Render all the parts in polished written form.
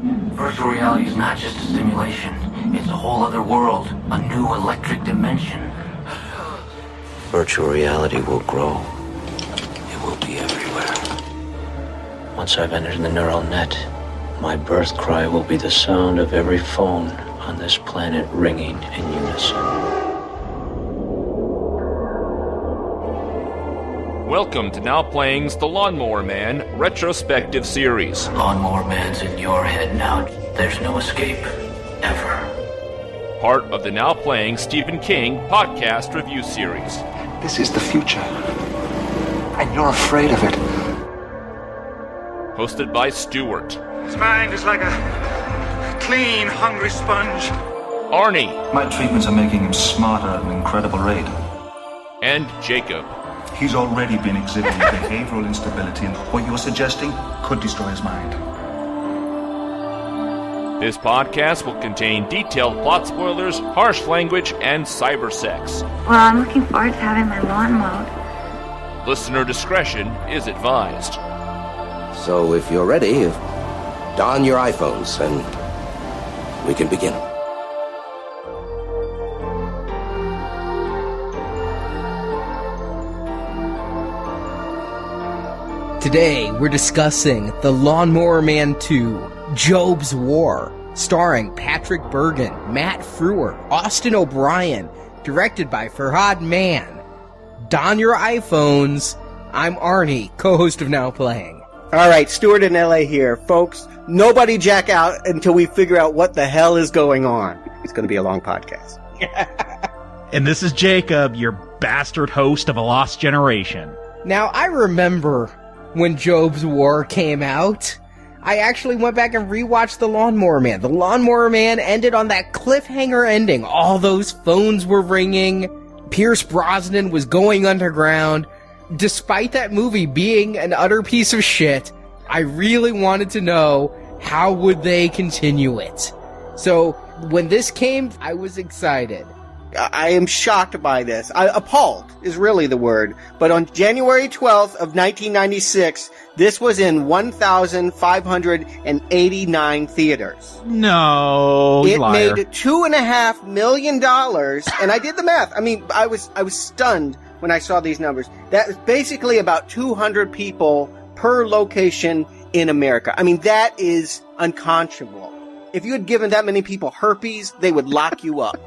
Virtual reality is not just a simulation. It's a whole other world, a new electric dimension. Virtual reality will grow. It will be everywhere. Once I've entered the neural net, my birth cry will be the sound of every phone on this planet ringing in unison. Welcome to Now Playing's The Lawnmower Man retrospective series. Lawnmower Man's in your head now. There's no escape. Ever. Part of the Now Playing Stephen King podcast review series. This is the future, and you're afraid of it. Hosted by Stuart. His mind is like a clean, hungry sponge. Arnie. My treatments are making him smarter at an incredible rate. And Jakob. He's already been exhibiting behavioral instability, and what you're suggesting could destroy his mind. This podcast will contain detailed plot spoilers, harsh language, and cybersex. Well, I'm looking forward to having my lawn mowed. Listener discretion is advised. So if you're ready, don your iPhones and we can begin. Today, we're discussing The Lawnmower Man 2, Jobe's War, starring Patrick Bergin, Matt Frewer, Austin O'Brien, directed by Farhad Mann. Don your iPhones. I'm Arnie, co-host of Now Playing. Alright, Stuart in LA here. Folks, nobody jack out until we figure out what the hell is going on. It's going to be a long podcast. And this is Jakob, your bastard host of A Lost Generation. Now, I remember when Jobe's War came out, I actually went back and rewatched The Lawnmower Man. The Lawnmower Man ended on that cliffhanger ending. All those phones were ringing. Pierce Brosnan was going underground. Despite that movie being an utter piece of shit, I really wanted to know how would they continue it. So when this came, I was excited. I am shocked by this. Appalled is really the word. But on January 12th of 1996, this was in 1,589 theaters. No, it liar. made $2.5 million, and I did the math. I mean, I was stunned when I saw these numbers. That is basically about 200 people per location in America. I mean, that is unconscionable. If you had given that many people herpes, they would lock you up.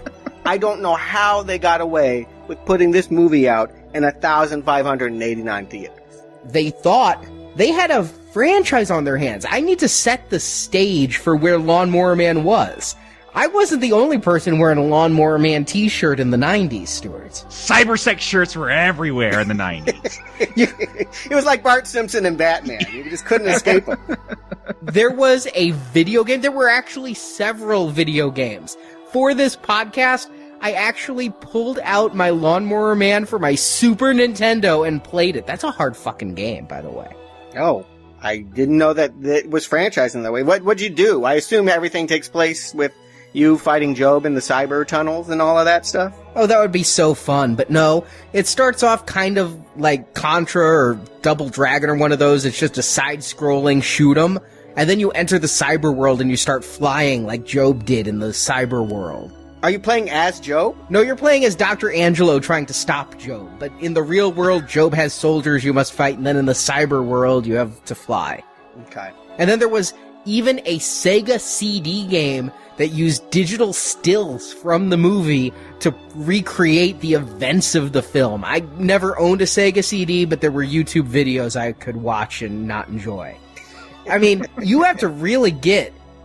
I don't know how they got away with putting this movie out in 1,589 theaters. They thought they had a franchise on their hands. I need to set the stage for where Lawnmower Man was. I wasn't the only person wearing a Lawnmower Man t-shirt in the 90s, Stuart. Cybersex shirts were everywhere in the 90s. It was like Bart Simpson and Batman. You just couldn't escape them. There was a video game. There were actually several video games. For this podcast, I actually pulled out my Lawnmower Man for my Super Nintendo and played it. That's a hard fucking game, by the way. Oh, I didn't know that it was franchised in that way. What'd you do? I assume everything takes place with you fighting Jobe in the cyber tunnels and all of that stuff? Oh, that would be so fun. But no, it starts off kind of like Contra or Double Dragon or one of those. It's just a side-scrolling shoot 'em. And then you enter the cyber world and you start flying like Jobe did in the cyber world. Are you playing as Jobe? No, you're playing as Dr. Angelo trying to stop Jobe. But in the real world, Jobe has soldiers you must fight, and then in the cyber world, you have to fly. Okay. And then there was even a Sega CD game that used digital stills from the movie to recreate the events of the film. I never owned a Sega CD, but there were YouTube videos I could watch and not enjoy. I mean, you have to really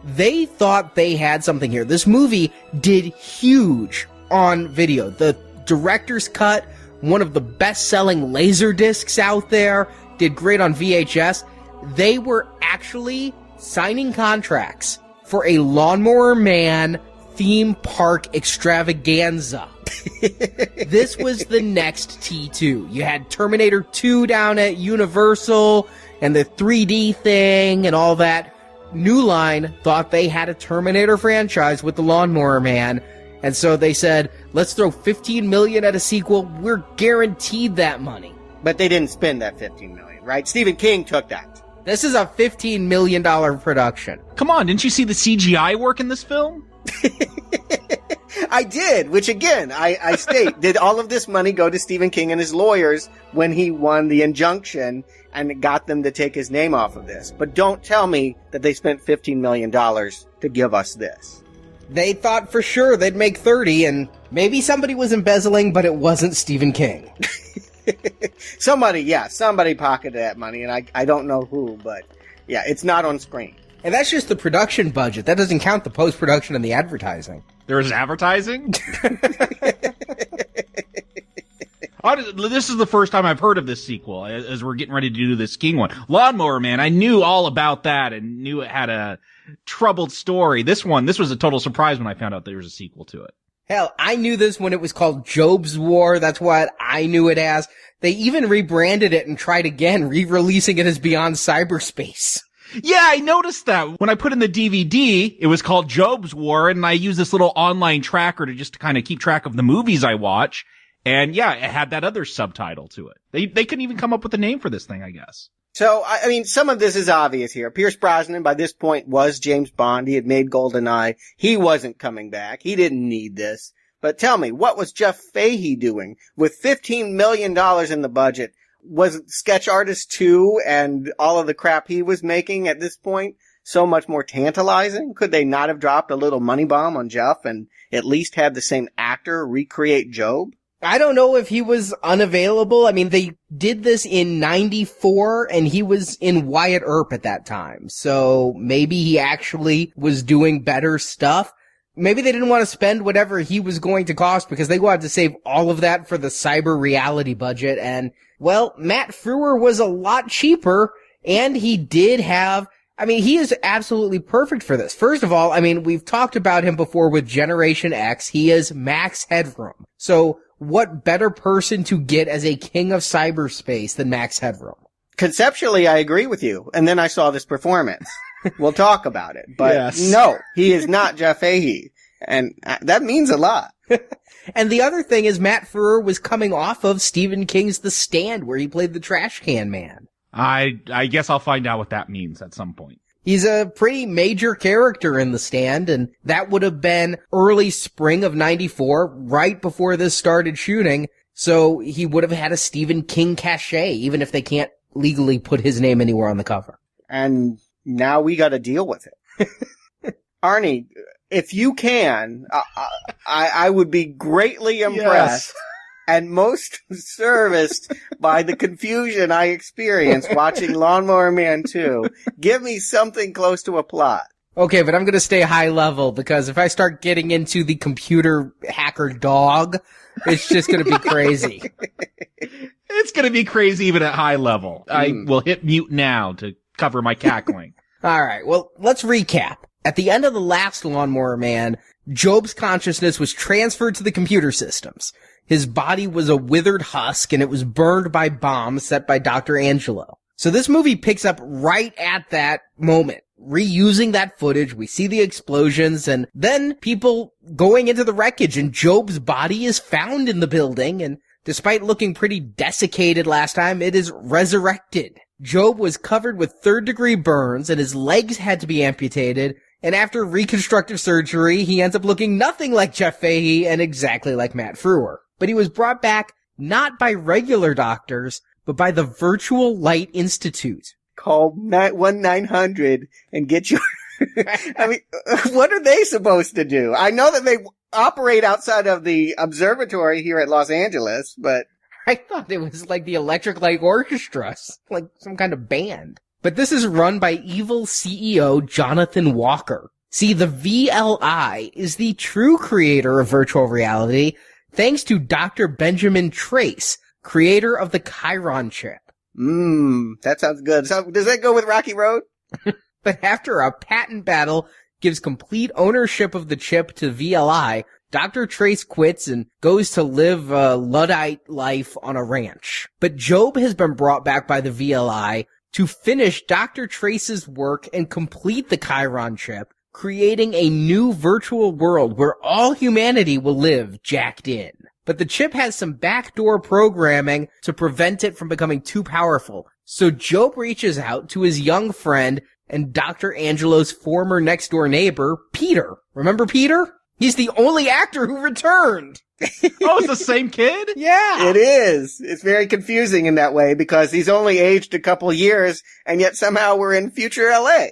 they thought they had something here. This movie did huge on video. The director's cut, one of the best-selling laser discs out there, did great on VHS. They were actually signing contracts for a Lawnmower Man theme park extravaganza. This was the next T2. You had Terminator 2 down at Universal, and the 3D thing and all that. New Line thought they had a Terminator franchise with the Lawnmower Man, and so they said, let's throw $15 million at a sequel. We're guaranteed that money. But they didn't spend that $15 million, right? Stephen King took that. This is a $15 million production. Come on, didn't you see the CGI work in this film? I did, which again, I state, did all of this money go to Stephen King and his lawyers when he won the injunction and got them to take his name off of this? But don't tell me that they spent $15 million to give us this. They thought for sure they'd make 30, and maybe somebody was embezzling, but it wasn't Stephen King. Somebody pocketed that money, and I don't know who, but yeah, it's not on screen. And that's just the production budget. That doesn't count the post-production and the advertising. There is advertising? This is the first time I've heard of this sequel, as we're getting ready to do this King one. Lawnmower Man, I knew all about that and knew it had a troubled story. This was a total surprise when I found out there was a sequel to it. Hell, I knew this when it was called Jobe's War. That's what I knew it as. They even rebranded it and tried again, re-releasing it as Beyond Cyberspace. Yeah, I noticed that. When I put in the DVD, it was called Jobe's War, and I used this little online tracker to just kind of keep track of the movies I watch. And yeah, it had that other subtitle to it. They couldn't even come up with a name for this thing, I guess. So, I mean, some of this is obvious here. Pierce Brosnan, by this point, was James Bond. He had made GoldenEye. He wasn't coming back. He didn't need this. But tell me, what was Jeff Fahey doing? With $15 million in the budget, was it Sketch Artist 2 and all of the crap he was making at this point so much more tantalizing? Could they not have dropped a little money bomb on Jeff and at least had the same actor recreate Jobe? I don't know if he was unavailable. I mean, they did this in 94 and he was in Wyatt Earp at that time. So maybe he actually was doing better stuff. Maybe they didn't want to spend whatever he was going to cost because they wanted to save all of that for the cyber reality budget. And, well, Matt Frewer was a lot cheaper and he did have, I mean, he is absolutely perfect for this. First of all, I mean, we've talked about him before with Generation X. He is Max Headroom. So what better person to get as a king of cyberspace than Max Headroom? Conceptually, I agree with you. And then I saw this performance. We'll talk about it. But yes. No, he is not Jeff Fahey. And that means a lot. And the other thing is Matt Frewer was coming off of Stephen King's The Stand, where he played the trash can man. I guess I'll find out what that means at some point. He's a pretty major character in The Stand, and that would have been early spring of 94, right before this started shooting, so he would have had a Stephen King cachet, even if they can't legally put his name anywhere on the cover. And now we gotta deal with it. Arnie, if you can, I would be greatly impressed. Yes. And most serviced by the confusion I experienced watching Lawnmower Man 2. Give me something close to a plot. Okay, but I'm going to stay high level because if I start getting into the computer hacker dog, it's just going to be crazy. It's going to be crazy even at high level. I will hit mute now to cover my cackling. All right, well, let's recap. At the end of the last Lawnmower Man, Jobe's consciousness was transferred to the computer systems. His body was a withered husk, and it was burned by bombs set by Dr. Angelo. So this movie picks up right at that moment. Reusing that footage, we see the explosions, and then people going into the wreckage, and Jobe's body is found in the building, and despite looking pretty desiccated last time, it is resurrected. Jobe was covered with third-degree burns, and his legs had to be amputated, and after reconstructive surgery, he ends up looking nothing like Jeff Fahey and exactly like Matt Frewer. But he was brought back not by regular doctors, but by the Virtual Light Institute. Call 1-900 and get your... I mean, what are they supposed to do? I know that they operate outside of the observatory here at Los Angeles, but... I thought it was like the Electric Light Orchestra, like some kind of band. But this is run by evil CEO Jonathan Walker. See, the VLI is the true creator of virtual reality, thanks to Dr. Benjamin Trace, creator of the Chiron chip. That sounds good. So, does that go with Rocky Road? But after a patent battle gives complete ownership of the chip to VLI, Dr. Trace quits and goes to live a Luddite life on a ranch. But Jobe has been brought back by the VLI to finish Dr. Trace's work and complete the Chiron chip, creating a new virtual world where all humanity will live jacked in. But the chip has some backdoor programming to prevent it from becoming too powerful. So Jobe reaches out to his young friend and Dr. Angelo's former next-door neighbor, Peter. Remember Peter? He's the only actor who returned. Oh, it's the same kid? Yeah. It is. It's very confusing in that way because he's only aged a couple years and yet somehow we're in future LA.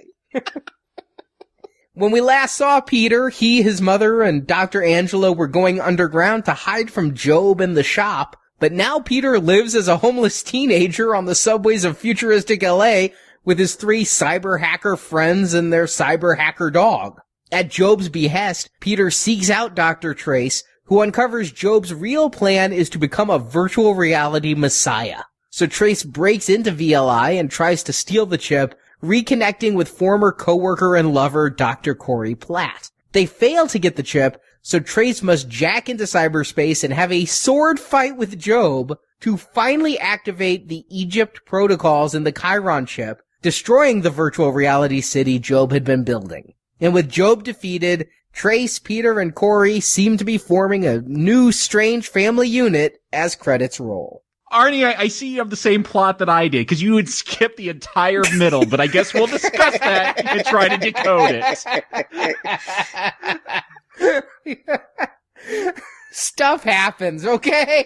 When we last saw Peter, he, his mother, and Dr. Angelo were going underground to hide from Jobe and the shop, but now Peter lives as a homeless teenager on the subways of futuristic LA with his 3 cyber hacker friends and their cyber hacker dog. At Jobe's behest, Peter seeks out Dr. Trace, who uncovers Jobe's real plan is to become a virtual reality messiah. So Trace breaks into VLI and tries to steal the chip, reconnecting with former coworker and lover Dr. Corey Platt. They fail to get the chip, so Trace must jack into cyberspace and have a sword fight with Jobe to finally activate the Egypt protocols in the Chiron chip, destroying the virtual reality city Jobe had been building. And with Jobe defeated, Trace, Peter, and Corey seem to be forming a new strange family unit as credits roll. Arnie, I see you have the same plot that I did, because you would skip the entire middle, but I guess we'll discuss that and try to decode it. Stuff happens, okay?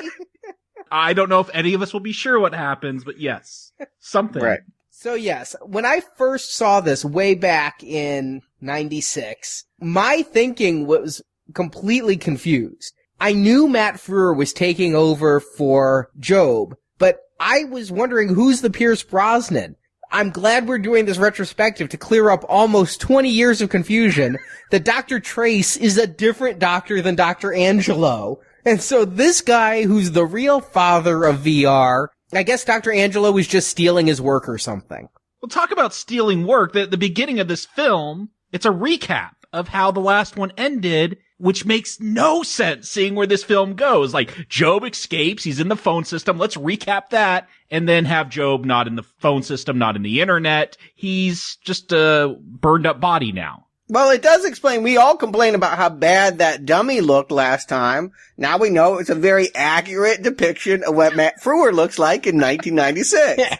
I don't know if any of us will be sure what happens, but yes, something. Right. So yes, when I first saw this way back in 96, my thinking was completely confused. I knew Matt Frewer was taking over for Jobe, but I was wondering who's the Pierce Brosnan. I'm glad we're doing this retrospective to clear up almost 20 years of confusion that Dr. Trace is a different doctor than Dr. Angelo. And so this guy who's the real father of VR, I guess Dr. Angelo was just stealing his work or something. Well, talk about stealing work. The beginning of this film, it's a recap of how the last one ended, which makes no sense seeing where this film goes. Like, Jobe escapes, he's in the phone system, let's recap that, and then have Jobe not in the phone system, not in the internet. He's just a burned up body now. Well, it does explain, we all complained about how bad that dummy looked last time. Now we know it's a very accurate depiction of what Matt Frewer looks like in 1996.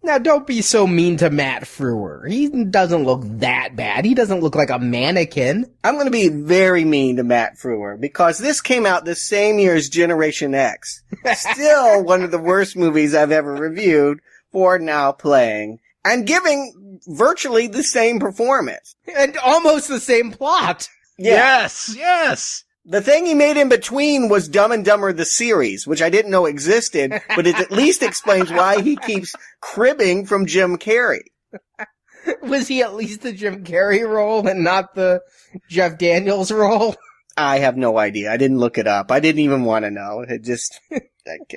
Now, don't be so mean to Matt Frewer. He doesn't look that bad. He doesn't look like a mannequin. I'm going to be very mean to Matt Frewer because this came out the same year as Generation X. Still one of the worst movies I've ever reviewed for now playing and giving virtually the same performance. And almost the same plot. Yeah. Yes. The thing he made in between was Dumb and Dumber the series, which I didn't know existed, but it at least explains why he keeps cribbing from Jim Carrey. Was he at least the Jim Carrey role and not the Jeff Daniels role? I have no idea. I didn't look it up. I didn't even want to know. It just,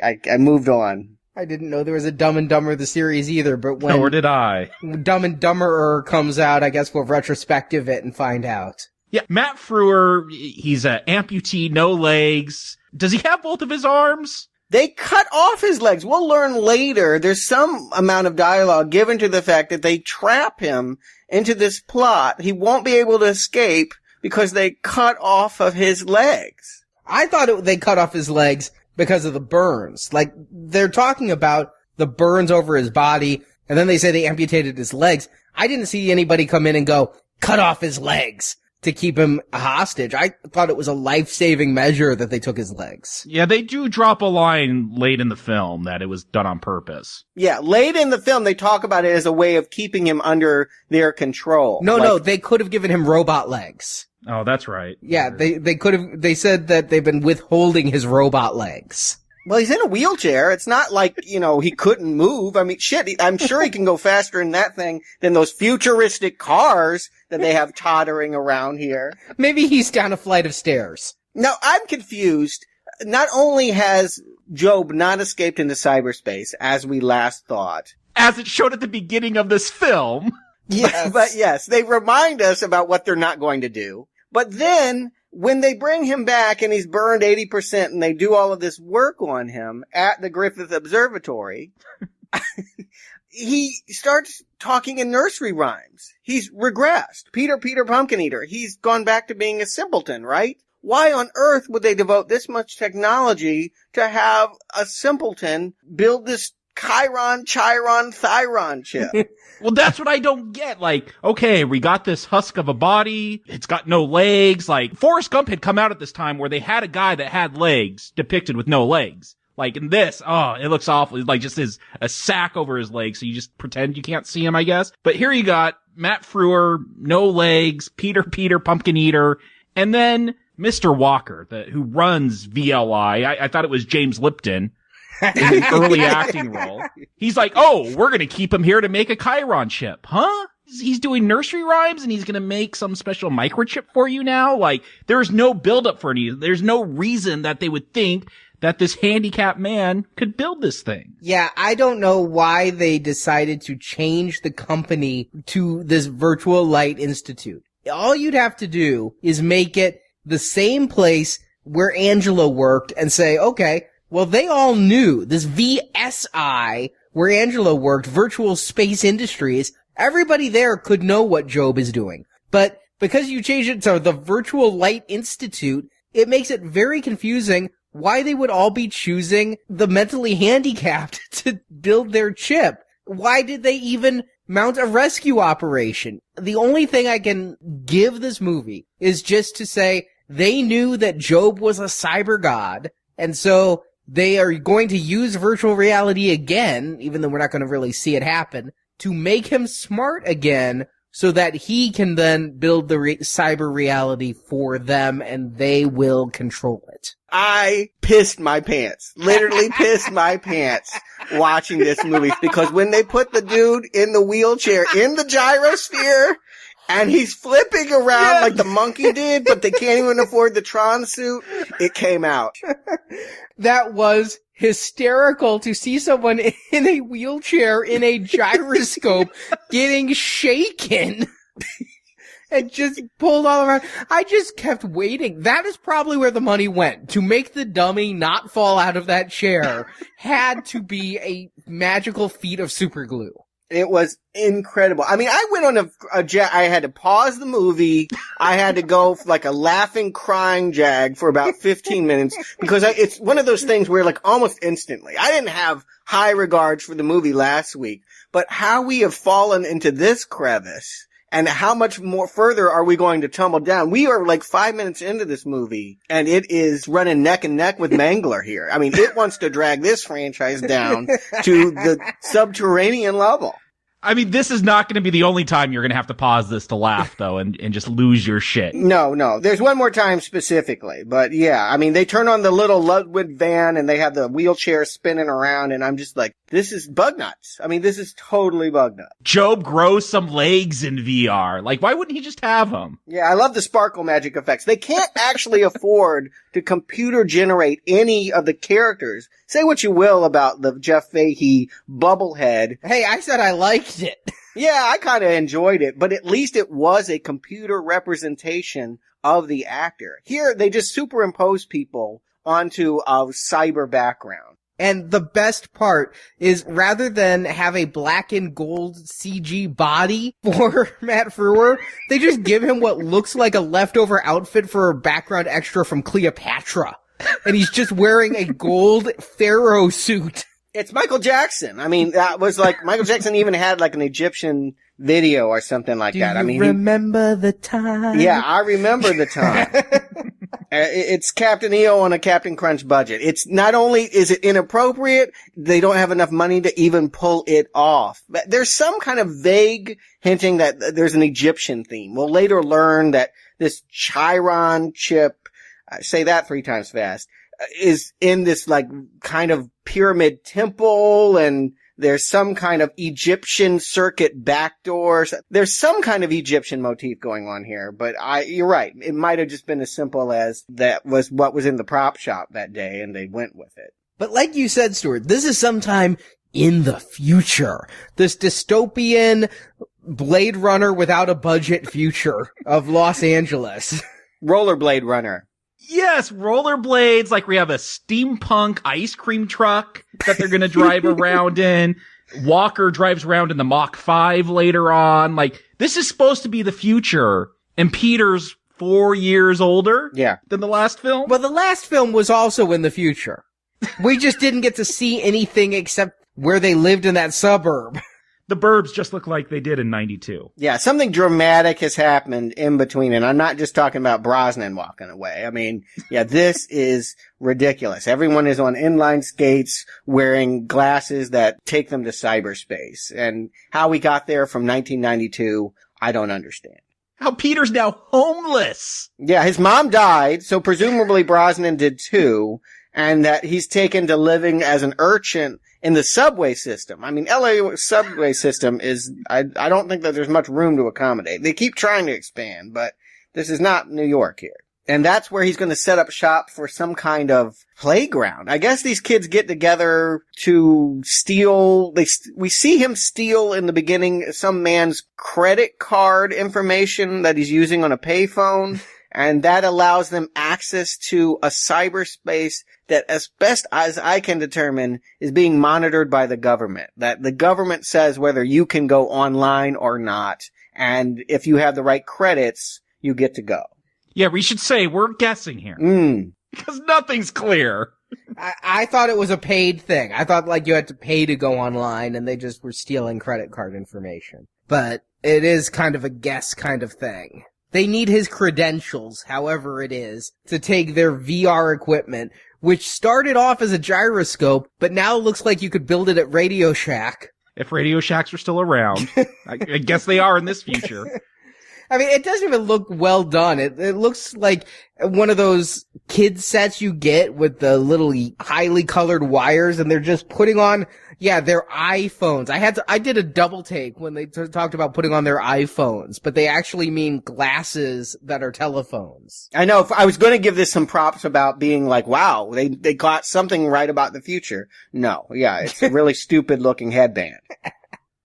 I moved on. I didn't know there was a Dumb and Dumber the series either, but when Nor did I. Dumb and Dumberer comes out, I guess we'll retrospective it and find out. Yeah, Matt Frewer, he's an amputee, no legs. Does he have both of his arms? They cut off his legs. We'll learn later. There's some amount of dialogue given to the fact that they trap him into this plot. He won't be able to escape because they cut off of his legs. I thought they cut off his legs because of the burns. Like, they're talking about the burns over his body, and then they say they amputated his legs. I didn't see anybody come in and go, cut off his legs to keep him a hostage. I thought it was a life-saving measure that they took his legs. Yeah, they do drop a line late in the film that it was done on purpose. Yeah, late in the film, they talk about it as a way of keeping him under their control. No, they could have given him robot legs. Oh, that's right. Yeah, they could have, they said that they've been withholding his robot legs. Well, he's in a wheelchair. It's not like, he couldn't move. I mean, shit, I'm sure he can go faster in that thing than those futuristic cars that they have tottering around here. Maybe he's down a flight of stairs. Now, I'm confused. Not only has Jobe not escaped into cyberspace, as we last thought. As it showed at the beginning of this film. Yes. But yes, they remind us about what they're not going to do. But then, when they bring him back and he's burned 80% and they do all of this work on him at the Griffith Observatory, he starts talking in nursery rhymes. He's regressed. Peter Pumpkin Eater. He's gone back to being a simpleton, right? Why on earth would they devote this much technology to have a simpleton build this Chiron, Thyron chip. Well, that's what I don't get. Like, okay, we got this husk of a body. It's got no legs. Like, Forrest Gump had come out at this time where they had a guy that had legs depicted with no legs. Like in this, oh, it looks awful. It's like just a sack over his leg, so you just pretend you can't see him, I guess. But here you got Matt Frewer, no legs, Peter, Pumpkin Eater, and then Mr. Walker, who runs VLI. I thought it was James Lipton in an early acting role. He's like, oh, we're gonna keep him here to make a Chiron chip, huh? He's doing nursery rhymes and he's gonna make some special microchip for you now? Like, there's no buildup for any, there's no reason that they would think that this handicapped man could build this thing. Yeah, I don't know why they decided to change the company to this Virtual Light Institute. All you'd have to do is make it the same place where Angela worked and say, okay, well, they all knew this VSI where Angela worked, Virtual Space Industries. Everybody there could know what Jobe is doing. But because you changed it to the Virtual Light Institute, it makes it very confusing why they would all be choosing the mentally handicapped to build their chip. Why did they even mount a rescue operation? The only thing I can give this movie is just to say they knew that Jobe was a cyber god, and so they are going to use virtual reality again, even though we're not going to really see it happen, to make him smart again so that he can then build the cyber reality for them and they will control it. I pissed my pants. Literally pissed my pants watching this movie because when they put the dude in the wheelchair in the gyrosphere and he's flipping around like the monkey did, but they can't even afford the Tron suit, it came out. That was hysterical to see someone in a wheelchair in a gyroscope getting shaken and just pulled all around. I just kept waiting. That is probably where the money went. To make the dummy not fall out of that chair had to be a magical feat of super glue. It was incredible. I mean, I went on a jag. I had to pause the movie. I had to go like a laughing, crying jag for about 15 minutes because it's one of those things where like almost instantly. I didn't have high regards for the movie last week, but how we have fallen into this crevice and how much more further are we going to tumble down? We are like 5 minutes into this movie and it is running neck and neck with Mangler here. I mean, it wants to drag this franchise down to the subterranean level. I mean, this is not going to be the only time you're going to have to pause this to laugh, though, and just lose your shit. No. There's one more time specifically, but yeah, I mean, they turn on the little Ludwig van and they have the wheelchair spinning around and I'm just like, this is bug nuts. I mean, this is totally bug nuts. Jobe grows some legs in VR. Like, why wouldn't he just have them? Yeah, I love the sparkle magic effects. They can't actually afford to computer generate any of the characters. Say what you will about the Jeff Fahey bubblehead. Hey, I said I liked it. Yeah, I kind of enjoyed it, but at least it was a computer representation of the actor. Here, they just superimpose people onto a cyber background. And the best part is rather than have a black and gold CG body for Matt Frewer, they just give him what looks like a leftover outfit for a background extra from Cleopatra. And he's just wearing a gold pharaoh suit. It's Michael Jackson. I mean, that was like, Michael Jackson even had like an Egyptian video or something like that. I mean, remember the time? Yeah, I remember the time. It's Captain EO on a Captain Crunch budget. It's not only is it inappropriate, they don't have enough money to even pull it off. But there's some kind of vague hinting that there's an Egyptian theme. We'll later learn that this Chiron chip, say that 3 times fast, is in this like kind of pyramid temple and there's some kind of Egyptian circuit backdoor. There's some kind of Egyptian motif going on here, but you're right. It might have just been as simple as that was what was in the prop shop that day and they went with it. But like you said, Stuart, this is sometime in the future. This dystopian Blade Runner without a budget future of Los Angeles. Rollerblade Runner. Yes, rollerblades, like we have a steampunk ice cream truck that they're gonna drive around in. Walker drives around in the Mach 5 later on. Like, this is supposed to be the future, and Peter's 4 years older than the last film. Well, the last film was also in the future. We just didn't get to see anything except where they lived in that suburb. The burbs just look like they did in 92. Yeah, something dramatic has happened in between, and I'm not just talking about Brosnan walking away. I mean, yeah, this is ridiculous. Everyone is on inline skates wearing glasses that take them to cyberspace. And how we got there from 1992, I don't understand. How Peter's now homeless. Yeah, his mom died, so presumably Brosnan did too, and that he's taken to living as an urchin in the subway system. I mean, LA subway system is, I don't think that there's much room to accommodate. They keep trying to expand, but this is not New York here. And that's where he's going to set up shop for some kind of playground. I guess these kids get together to steal, we see him steal in the beginning some man's credit card information that he's using on a payphone. And that allows them access to a cyberspace that, as best as I can determine, is being monitored by the government. That the government says whether you can go online or not. And if you have the right credits, you get to go. Yeah, we should say we're guessing here. Because nothing's clear. I thought it was a paid thing. I thought like you had to pay to go online and they just were stealing credit card information. But it is kind of a guess kind of thing. They need his credentials, however it is, to take their VR equipment, which started off as a gyroscope, but now looks like you could build it at Radio Shack. If Radio Shacks are still around. I guess they are in this future. I mean, it doesn't even look well done. It looks like one of those kid sets you get with the little highly colored wires, and they're just putting on, their iPhones. I did a double take when they talked about putting on their iPhones, but they actually mean glasses that are telephones. I know. I was going to give this some props about being like, wow, they got something right about the future. No, it's a really stupid looking headband.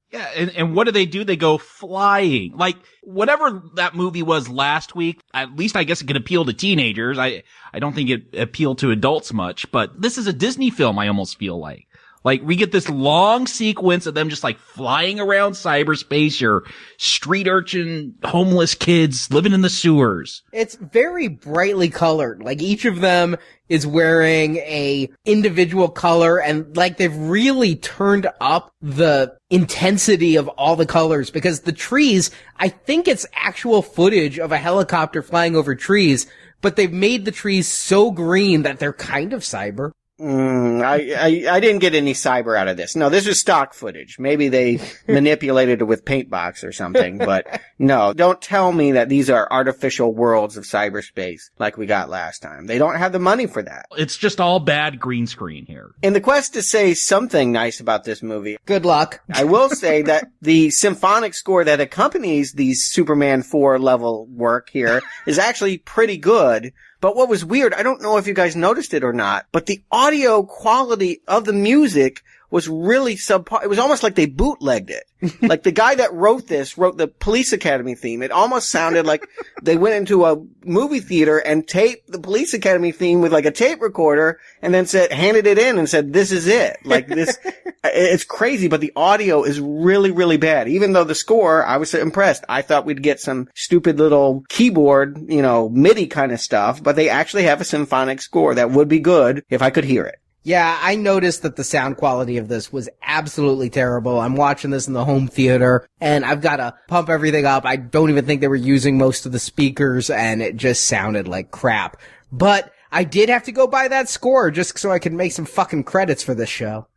Yeah, and what do? They go flying. Like, whatever that movie was last week, at least I guess it could appeal to teenagers. I don't think it appealed to adults much, but this is a Disney film, I almost feel like. Like, we get this long sequence of them just like flying around cyberspace, your street urchin, homeless kids living in the sewers. It's very brightly colored. Like, each of them is wearing a individual color, and like they've really turned up the intensity of all the colors, because the trees, I think it's actual footage of a helicopter flying over trees, but they've made the trees so green that they're kind of cyber. I didn't get any cyber out of this. No, this is stock footage. Maybe they manipulated it with Paintbox or something, but no, don't tell me that these are artificial worlds of cyberspace like we got last time. They don't have the money for that. It's just all bad green screen here. In the quest to say something nice about this movie, good luck. I will say that the symphonic score that accompanies these Superman 4 level work here is actually pretty good. But what was weird, I don't know if you guys noticed it or not, but the audio quality of the music was really subpar. It was almost like they bootlegged it. Like the guy that wrote the Police Academy theme. It almost sounded like they went into a movie theater and taped the Police Academy theme with like a tape recorder and then handed it in and said, this is it. Like this, it's crazy, but the audio is really, really bad. Even though the score, I was impressed. I thought we'd get some stupid little keyboard, MIDI kind of stuff, but they actually have a symphonic score that would be good if I could hear it. Yeah, I noticed that the sound quality of this was absolutely terrible. I'm watching this in the home theater, and I've got to pump everything up. I don't even think they were using most of the speakers, and it just sounded like crap. But I did have to go buy that score just so I could make some fucking credits for this show.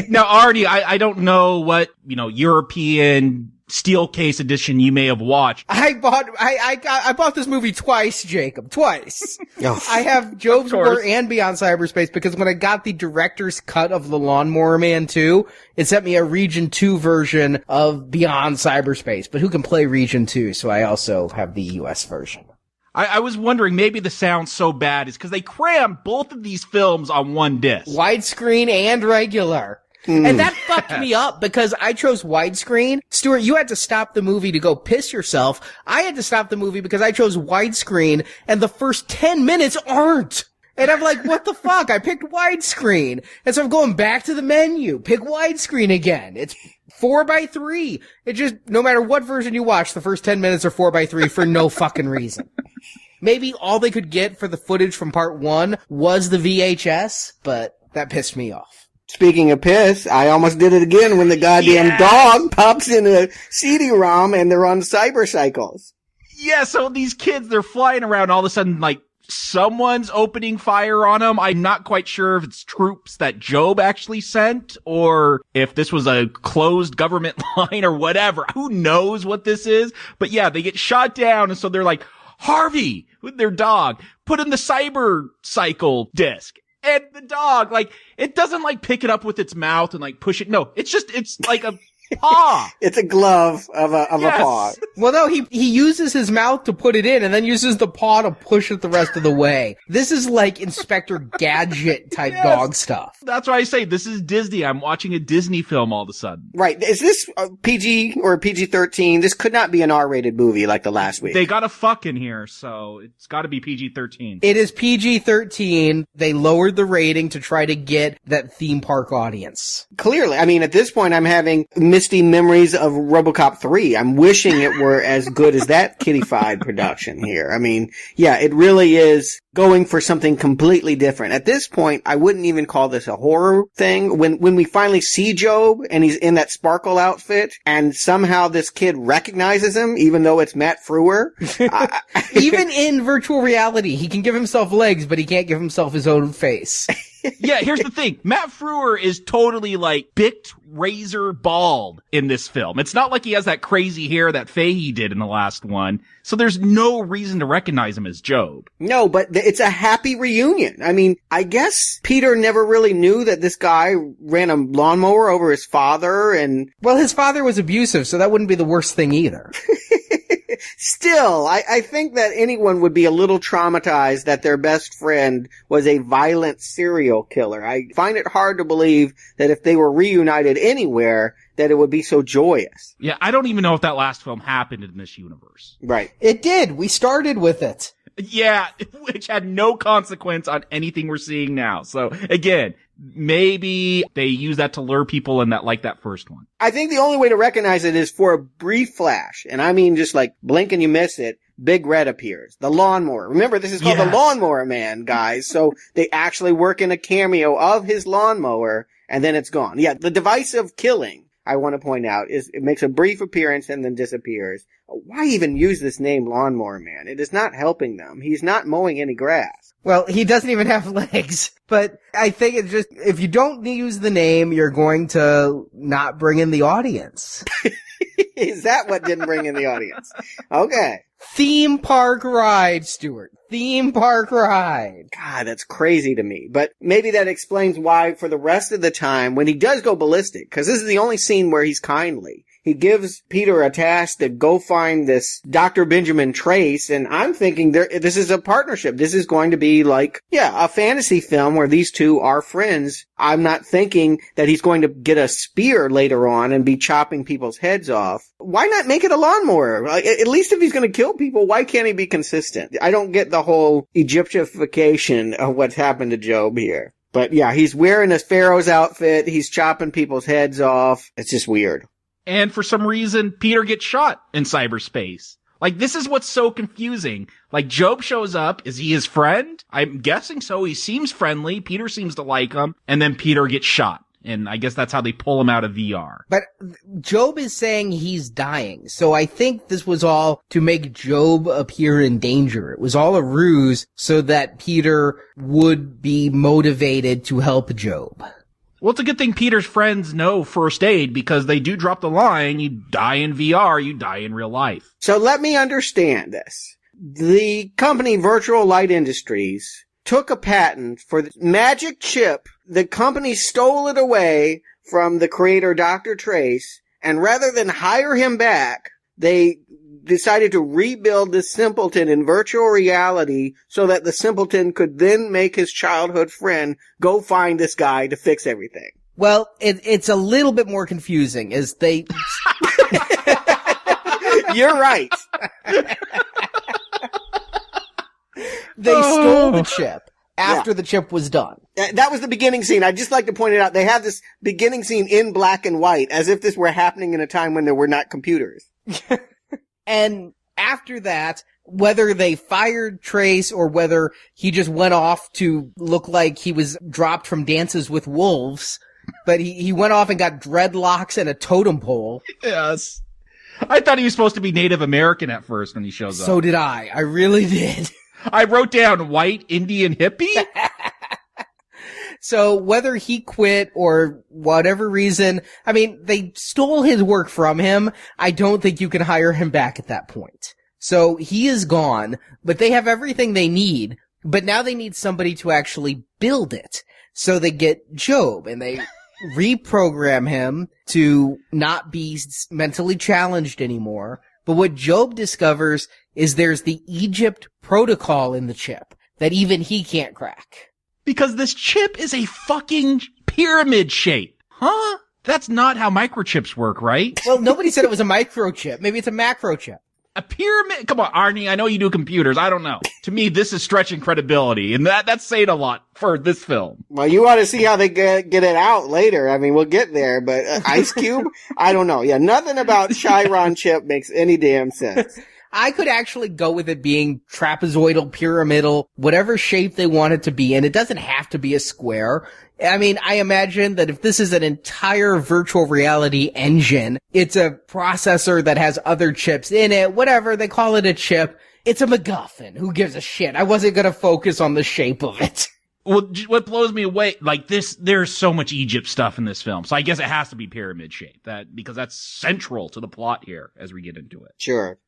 Now, Arnie, I don't know what, European steel case edition you may have watched. I bought this movie twice, Jacob. Twice. Oh. I have Jobe's War and Beyond Cyberspace, because when I got the director's cut of The Lawnmower Man 2, it sent me a Region 2 version of Beyond Cyberspace. But who can play Region 2? So I also have the US version. I was wondering, maybe the sound's so bad is because they crammed both of these films on one disc. Widescreen and regular. And that fucked me up because I chose widescreen. Stuart, you had to stop the movie to go piss yourself. I had to stop the movie because I chose widescreen, and the first 10 minutes aren't. And I'm like, what the fuck? I picked widescreen. And so I'm going back to the menu. Pick widescreen again. It's 4:3. It just, no matter what version you watch, the first 10 minutes are 4:3 for no fucking reason. Maybe all they could get for the footage from part 1 was the VHS, but that pissed me off. Speaking of piss, I almost did it again when the goddamn dog pops in a CD-ROM and they're on cybercycles. Yeah, so these kids, they're flying around, all of a sudden, like, someone's opening fire on them. I'm not quite sure if it's troops that Jobe actually sent, or if this was a closed government line or whatever. Who knows what this is? But yeah, they get shot down, and so they're like, Harvey, with their dog, put in the cyber cycle disc. And the dog, like, it doesn't, like, pick it up with its mouth and, like, push it. No, it's like a paw. It's a glove of a paw. Well, no, he uses his mouth to put it in and then uses the paw to push it the rest of the way. This is like Inspector Gadget type dog stuff. That's why I say this is Disney. I'm watching a Disney film all of a sudden. Right. Is this PG or PG-13? This could not be an R-rated movie like the last week. They got a fuck in here, so it's got to be PG-13. It is PG-13. They lowered the rating to try to get that theme park audience. Clearly. I mean, at this point, I'm having misty memories of RoboCop 3. I'm wishing it were as good as that kiddified production here. I mean, yeah, it really is going for something completely different. At this point, I wouldn't even call this a horror thing. When we finally see Jobe and he's in that sparkle outfit and somehow this kid recognizes him, even though it's Matt Frewer. Even in virtual reality, he can give himself legs, but he can't give himself his own face. Yeah, here's the thing. Matt Frewer is totally, like, bicked razor bald in this film. It's not like he has that crazy hair that Fahey did in the last one. So there's no reason to recognize him as Jobe. No, but it's a happy reunion. I mean, I guess Peter never really knew that this guy ran a lawnmower over his father and... Well, his father was abusive, so that wouldn't be the worst thing either. Still, I think that anyone would be a little traumatized that their best friend was a violent serial killer. I find it hard to believe that if they were reunited anywhere, that it would be so joyous. Yeah, I don't even know if that last film happened in this universe. Right. It did. We started with it. Yeah, which had no consequence on anything we're seeing now. So, again, maybe they use that to lure people in that, like that first one. I think the only way to recognize it is for a brief flash. And I mean just like blink and you miss it. Big Red appears. The lawnmower. Remember, this is called the Lawnmower Man, guys. So they actually work in a cameo of his lawnmower and then it's gone. Yeah, the device of killing, I want to point out, is it makes a brief appearance and then disappears. Why even use this name Lawnmower Man? It is not helping them. He's not mowing any grass. Well, he doesn't even have legs, but I think it's just, if you don't use the name, you're going to not bring in the audience. Is that what didn't bring in the audience? Okay. Theme park ride, Stuart. Theme park ride. God, that's crazy to me. But maybe that explains why for the rest of the time, when he does go ballistic, because this is the only scene where he's kindly, he gives Peter a task to go find this Dr. Benjamin Trace, and I'm thinking this is a partnership. This is going to be like, a fantasy film where these two are friends. I'm not thinking that he's going to get a spear later on and be chopping people's heads off. Why not make it a lawnmower? At least if he's going to kill people, why can't he be consistent? I don't get the whole Egyptification of what's happened to Jobe here. But yeah, he's wearing a Pharaoh's outfit. He's chopping people's heads off. It's just weird. And for some reason, Peter gets shot in cyberspace. Like, this is what's so confusing. Like, Jobe shows up. Is he his friend? I'm guessing so. He seems friendly. Peter seems to like him. And then Peter gets shot. And I guess that's how they pull him out of VR. But Jobe is saying he's dying. So I think this was all to make Jobe appear in danger. It was all a ruse so that Peter would be motivated to help Jobe. Well, it's a good thing Peter's friends know first aid, because they do drop the line, you die in VR, you die in real life. So let me understand this. The company Virtual Light Industries took a patent for the magic chip. The company stole it away from the creator, Dr. Trace, and rather than hire him back, they decided to rebuild this simpleton in virtual reality so that the simpleton could then make his childhood friend go find this guy to fix everything. Well, it's a little bit more confusing as they... You're right. They stole the chip after the chip was done. That was the beginning scene. I'd just like to point it out. They have this beginning scene in black and white as if this were happening in a time when there were not computers. And after that, whether they fired Trace or whether he just went off to look like he was dropped from Dances with Wolves, But he went off and got dreadlocks and a totem pole. Yes. I thought he was supposed to be Native American at first when he shows up. So did I. I really did. I wrote down white Indian hippie. So whether he quit or whatever reason, I mean, they stole his work from him. I don't think you can hire him back at that point. So he is gone, but they have everything they need, but now they need somebody to actually build it. So they get Jobe and they reprogram him to not be mentally challenged anymore. But what Jobe discovers is there's the Egypt protocol in the chip that even he can't crack. Because this chip is a fucking pyramid shape. Huh? That's not how microchips work, right? Well, nobody said it was a microchip. Maybe it's a macrochip. A pyramid? Come on, Arnie, I know you do computers. I don't know. To me, this is stretching credibility, and that's saying a lot for this film. Well, you want to see how they get it out later. I mean, we'll get there, but Ice Cube? I don't know. Yeah, nothing about Chiron chip makes any damn sense. I could actually go with it being trapezoidal, pyramidal, whatever shape they want it to be, and it doesn't have to be a square. I mean, I imagine that if this is an entire virtual reality engine, it's a processor that has other chips in it, whatever, they call it a chip. It's a MacGuffin. Who gives a shit? I wasn't gonna focus on the shape of it. Well, what blows me away, like this, there's so much Egypt stuff in this film, so I guess it has to be pyramid shape, because that's central to the plot here as we get into it. Sure.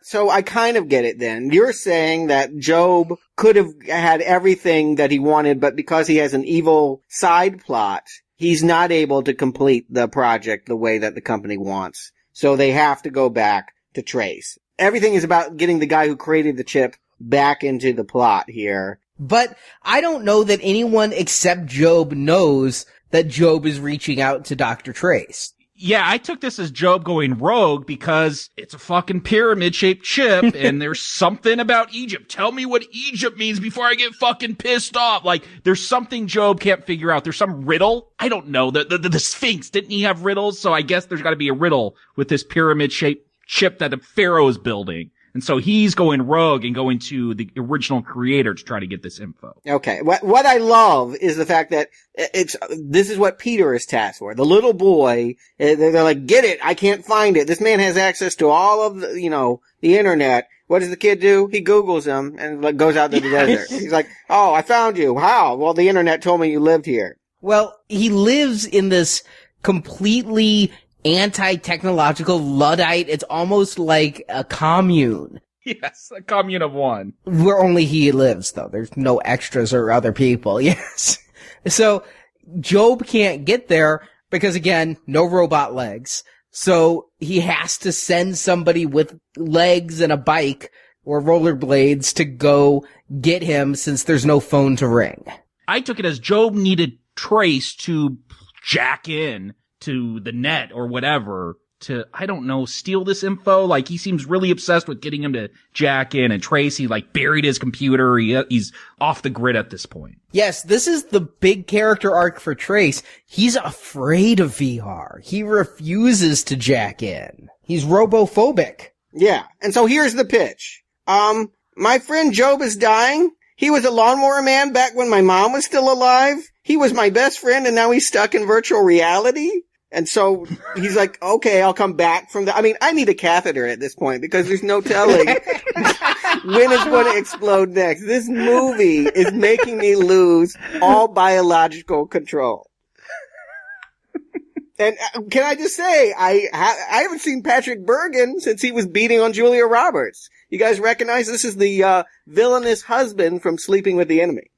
So I kind of get it then. You're saying that Jobe could have had everything that he wanted, but because he has an evil side plot, he's not able to complete the project the way that the company wants. So they have to go back to Trace. Everything is about getting the guy who created the chip back into the plot here. But I don't know that anyone except Jobe knows that Jobe is reaching out to Dr. Trace. Yeah, I took this as Jobe going rogue because it's a fucking pyramid-shaped chip and there's something about Egypt. Tell me what Egypt means before I get fucking pissed off. Like, there's something Jobe can't figure out. There's some riddle. I don't know. The Sphinx, didn't he have riddles? So I guess there's gotta be a riddle with this pyramid-shaped chip that the Pharaoh is building. And so he's going rogue and going to the original creator to try to get this info. Okay. What I love is the fact that this is what Peter is tasked for. The little boy, they're like, get it. I can't find it. This man has access to all of the, the internet. What does the kid do? He Googles him and goes out to the desert. He's like, oh, I found you. How? Well, the internet told me you lived here. Well, he lives in this completely anti-technological Luddite. It's almost like a commune. Yes, a commune of one. Where only he lives, though. There's no extras or other people. Yes. So, Jobe can't get there because, again, no robot legs. So, he has to send somebody with legs and a bike or rollerblades to go get him since there's no phone to ring. I took it as Jobe needed Trace to jack in to the net or whatever to, I don't know, steal this info. Like, he seems really obsessed with getting him to jack in, and Tracy, like, buried his computer. He's off the grid at this point. Yes, this is the big character arc for Trace. He's afraid of VR. He refuses to jack in. He's robophobic. Yeah. And so here's the pitch. My friend Jobe is dying. He was a Lawnmower Man back when my mom was still alive. He was my best friend, and now he's stuck in virtual reality. And so he's like, okay, I'll come back from I mean, I need a catheter at this point because there's no telling when it's going to explode next. This movie is making me lose all biological control. And can I just say, I haven't seen Patrick Bergen since he was beating on Julia Roberts. You guys recognize this is the villainous husband from Sleeping with the Enemy.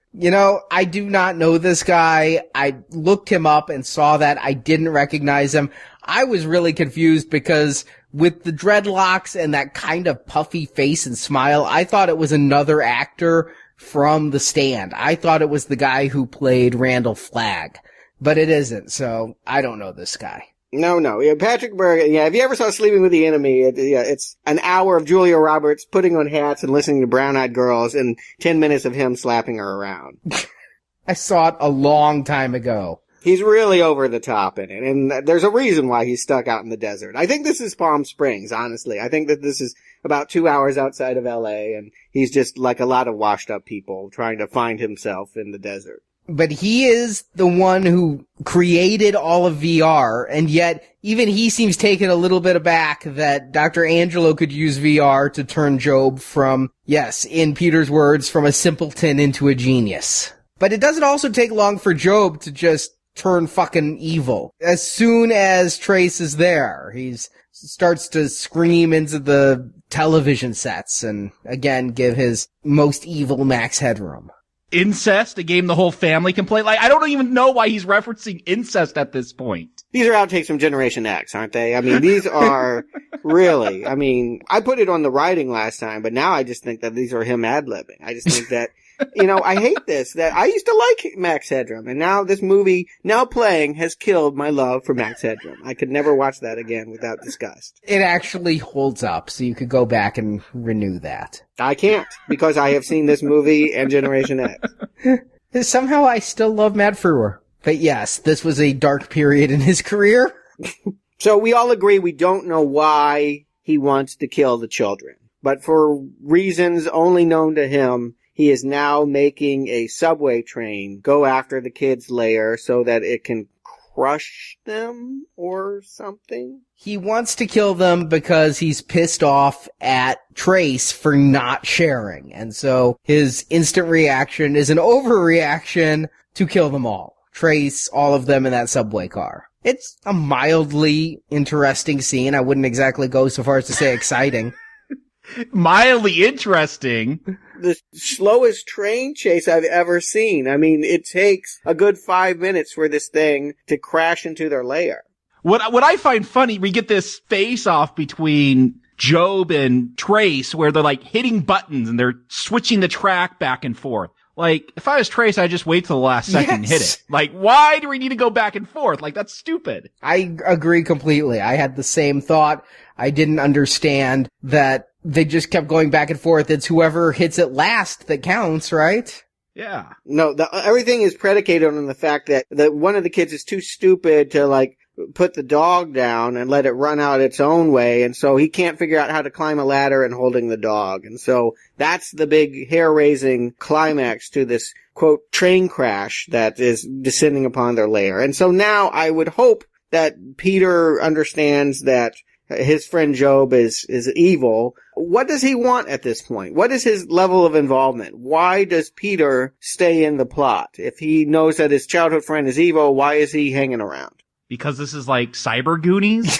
I do not know this guy. I looked him up and saw that. I didn't recognize him. I was really confused because with the dreadlocks and that kind of puffy face and smile, I thought it was another actor from The Stand. I thought it was the guy who played Randall Flagg, but it isn't. So I don't know this guy. No. Yeah, Patrick Bergen. Yeah, if you ever saw Sleeping with the Enemy, it's an hour of Julia Roberts putting on hats and listening to Brown Eyed Girls and 10 minutes of him slapping her around. I saw it a long time ago. He's really over the top in it, and there's a reason why he's stuck out in the desert. I think this is Palm Springs, honestly. I think that this is about 2 hours outside of LA, and he's just like a lot of washed up people trying to find himself in the desert. But he is the one who created all of VR, and yet even he seems taken a little bit aback that Dr. Angelo could use VR to turn Jobe from, yes, in Peter's words, from a simpleton into a genius. But it doesn't also take long for Jobe to just turn fucking evil. As soon as Trace is there, he starts to scream into the television sets and, again, give his most evil Max Headroom. Incest, a game the whole family can play. Like, I don't even know why he's referencing incest at this point. These are outtakes from Generation X, aren't they? I mean, these are really, I mean, I put it on the writing last time, but now I just think that these are him ad-libbing. I just think that, you know, I hate this, that I used to like Max Headroom, and now this movie, now playing, has killed my love for Max Headroom. I could never watch that again without disgust. It actually holds up, so you could go back and renew that. I can't, because I have seen this movie and Generation X. Somehow I still love Matt Frewer. But yes, this was a dark period in his career. So we all agree we don't know why he wants to kill the children. But for reasons only known to him, he is now making a subway train go after the kids' lair so that it can crush them or something. He wants to kill them because he's pissed off at Trace for not sharing. And so his instant reaction is an overreaction to kill them all. Trace, all of them in that subway car. It's a mildly interesting scene. I wouldn't exactly go so far as to say exciting. Mildly interesting. The slowest train chase I've ever seen. I mean, it takes a good 5 minutes for this thing to crash into their lair. What I find funny, we get this face-off between Jobe and Trace where they're like hitting buttons and they're switching the track back and forth. Like, if I was Trace, I'd just wait till the last second and hit it. Like, why do we need to go back and forth? Like, that's stupid. I agree completely. I had the same thought. I didn't understand that they just kept going back and forth. It's whoever hits it last that counts, right? Yeah. No, everything is predicated on the fact that one of the kids is too stupid to, like, put the dog down and let it run out its own way, and so he can't figure out how to climb a ladder and holding the dog. And so that's the big hair-raising climax to this, quote, train crash that is descending upon their lair. And so now I would hope that Peter understands that his friend Jobe is evil. What does he want at this point? What is his level of involvement? Why does Peter stay in the plot? If he knows that his childhood friend is evil, why is he hanging around? Because this is like Cyber Goonies?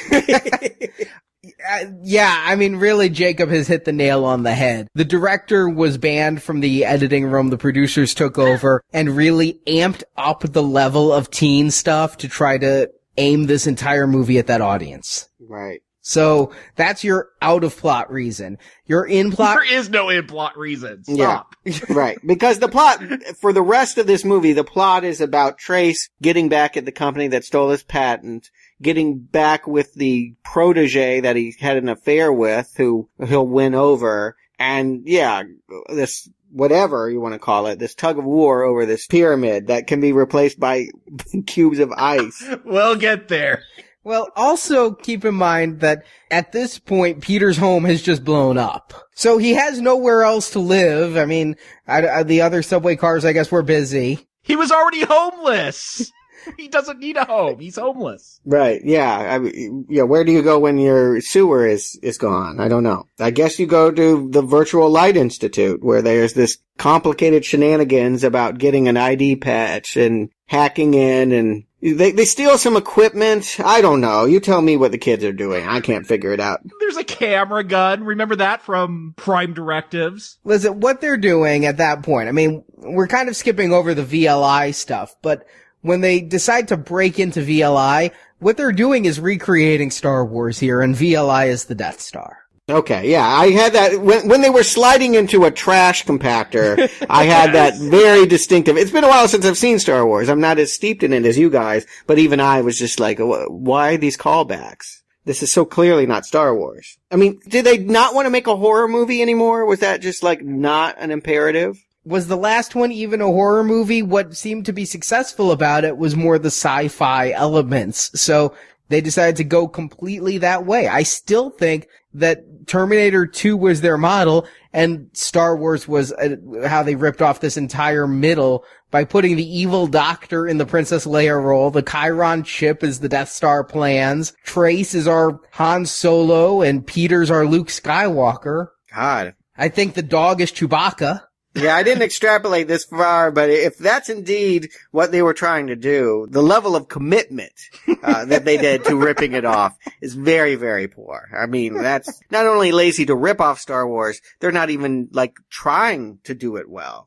Yeah, I mean, really, Jakob has hit the nail on the head. The director was banned from the editing room, the producers took over, and really amped up the level of teen stuff to try to aim this entire movie at that audience. Right. So that's your out-of-plot reason. Your in-plot... There is no in-plot reason. Stop. Yeah. Right. Because the plot, for the rest of this movie, the plot is about Trace getting back at the company that stole his patent, getting back with the protege that he had an affair with, who he'll win over, and yeah, this, whatever you want to call it, this tug of war over this pyramid that can be replaced by cubes of ice. We'll get there. Well, also keep in mind that at this point, Peter's home has just blown up. So he has nowhere else to live. I mean, the other subway cars, I guess, were busy. He was already homeless. He doesn't need a home. He's homeless. Right. Yeah. Where do you go when your sewer is gone? I don't know. I guess you go to the Virtual Light Institute, where there's this complicated shenanigans about getting an ID patch and hacking in, and they steal some equipment. I don't know. You tell me what the kids are doing. I can't figure it out. There's a camera gun. Remember that from Prime Directives? Listen, what they're doing at that point, I mean, we're kind of skipping over the VLI stuff, but when they decide to break into VLI, what they're doing is recreating Star Wars here, and VLI is the Death Star. Okay, yeah, I had that, when they were sliding into a trash compactor, I had that very distinctive, it's been a while since I've seen Star Wars, I'm not as steeped in it as you guys, but even I was just like, why these callbacks? This is so clearly not Star Wars. I mean, did they not want to make a horror movie anymore? Was that just like not an imperative? Was the last one even a horror movie? What seemed to be successful about it was more the sci-fi elements. So they decided to go completely that way. I still think that Terminator 2 was their model, and Star Wars was how they ripped off this entire middle by putting the evil doctor in the Princess Leia role. The Chiron chip is the Death Star plans. Trace is our Han Solo, and Peter's our Luke Skywalker. God. I think the dog is Chewbacca. Yeah, I didn't extrapolate this far, but if that's indeed what they were trying to do, the level of commitment that they did to ripping it off is very, very poor. I mean, that's not only lazy to rip off Star Wars, they're not even, like, trying to do it well.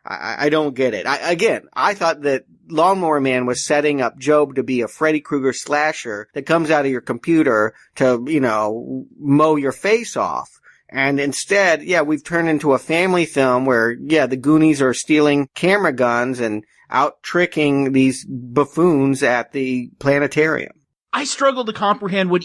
I don't get it. I thought that Lawnmower Man was setting up Jobe to be a Freddy Krueger slasher that comes out of your computer to, mow your face off. And instead, we've turned into a family film where, the Goonies are stealing camera guns and out tricking these buffoons at the planetarium. I struggle to comprehend what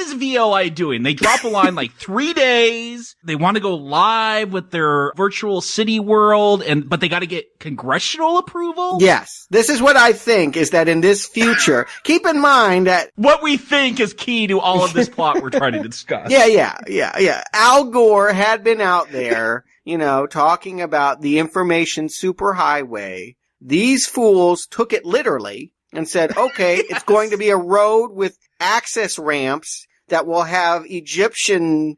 is VLI doing? They drop a line like 3 days. They want to go live with their virtual city world, but they got to get congressional approval? Yes. This is what I think is that in this future, keep in mind that what we think is key to all of this plot we're trying to discuss. Yeah. Al Gore had been out there, talking about the information superhighway. These fools took it literally and said, okay, yes, it's going to be a road with access ramps that will have Egyptian,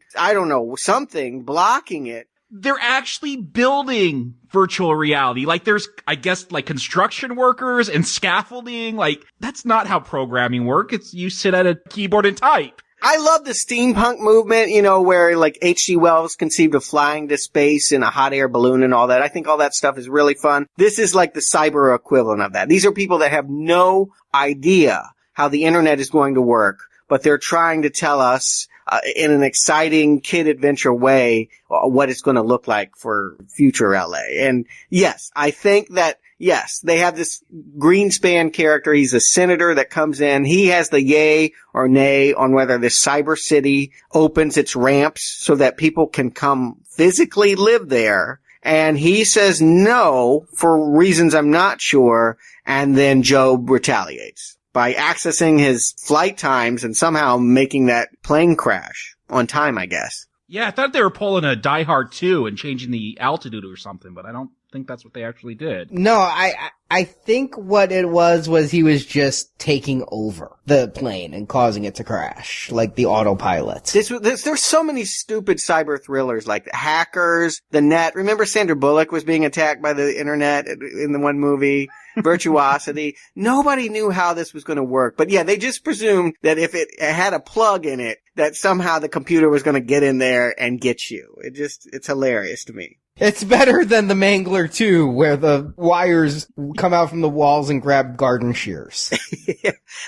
something blocking it. They're actually building virtual reality. Like there's, I guess, like construction workers and scaffolding. Like that's not how programming works. It's you sit at a keyboard and type. I love the steampunk movement, where like H.G. Wells conceived of flying to space in a hot air balloon and all that. I think all that stuff is really fun. This is like the cyber equivalent of that. These are people that have no idea how the internet is going to work, but they're trying to tell us in an exciting kid adventure way what it's going to look like for future LA. And yes, I think that yes, they have this Greenspan character. He's a senator that comes in. He has the yay or nay on whether this cyber city opens its ramps so that people can come physically live there. And he says no for reasons I'm not sure. And then Jobe retaliates by accessing his flight times and somehow making that plane crash on time, I guess. Yeah, I thought they were pulling a Die Hard 2 and changing the altitude or something, but I don't think that's what they actually did. No, I think what it was he was just taking over the plane and causing it to crash, like the autopilot. There's so many stupid cyber thrillers like Hackers, The Net. Remember Sandra Bullock was being attacked by the internet in the one movie? Virtuosity. Nobody knew how this was going to work. But yeah, they just presumed that if it had a plug in it, that somehow the computer was going to get in there and get you. It's hilarious to me. It's better than the Mangler 2, where the wires come out from the walls and grab garden shears.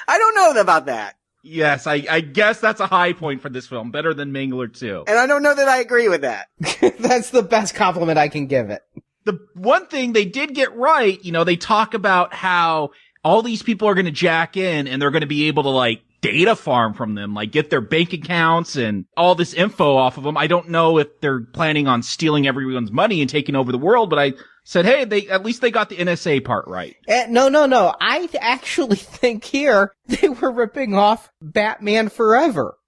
I don't know about that. Yes, I guess that's a high point for this film. Better than Mangler 2. And I don't know that I agree with that. That's the best compliment I can give it. The one thing they did get right, they talk about how all these people are going to jack in and they're going to be able to like data farm from them, like get their bank accounts and all this info off of them. I don't know if they're planning on stealing everyone's money and taking over the world, but I said, hey, at least they got the NSA part right. No. I actually think here they were ripping off Batman Forever.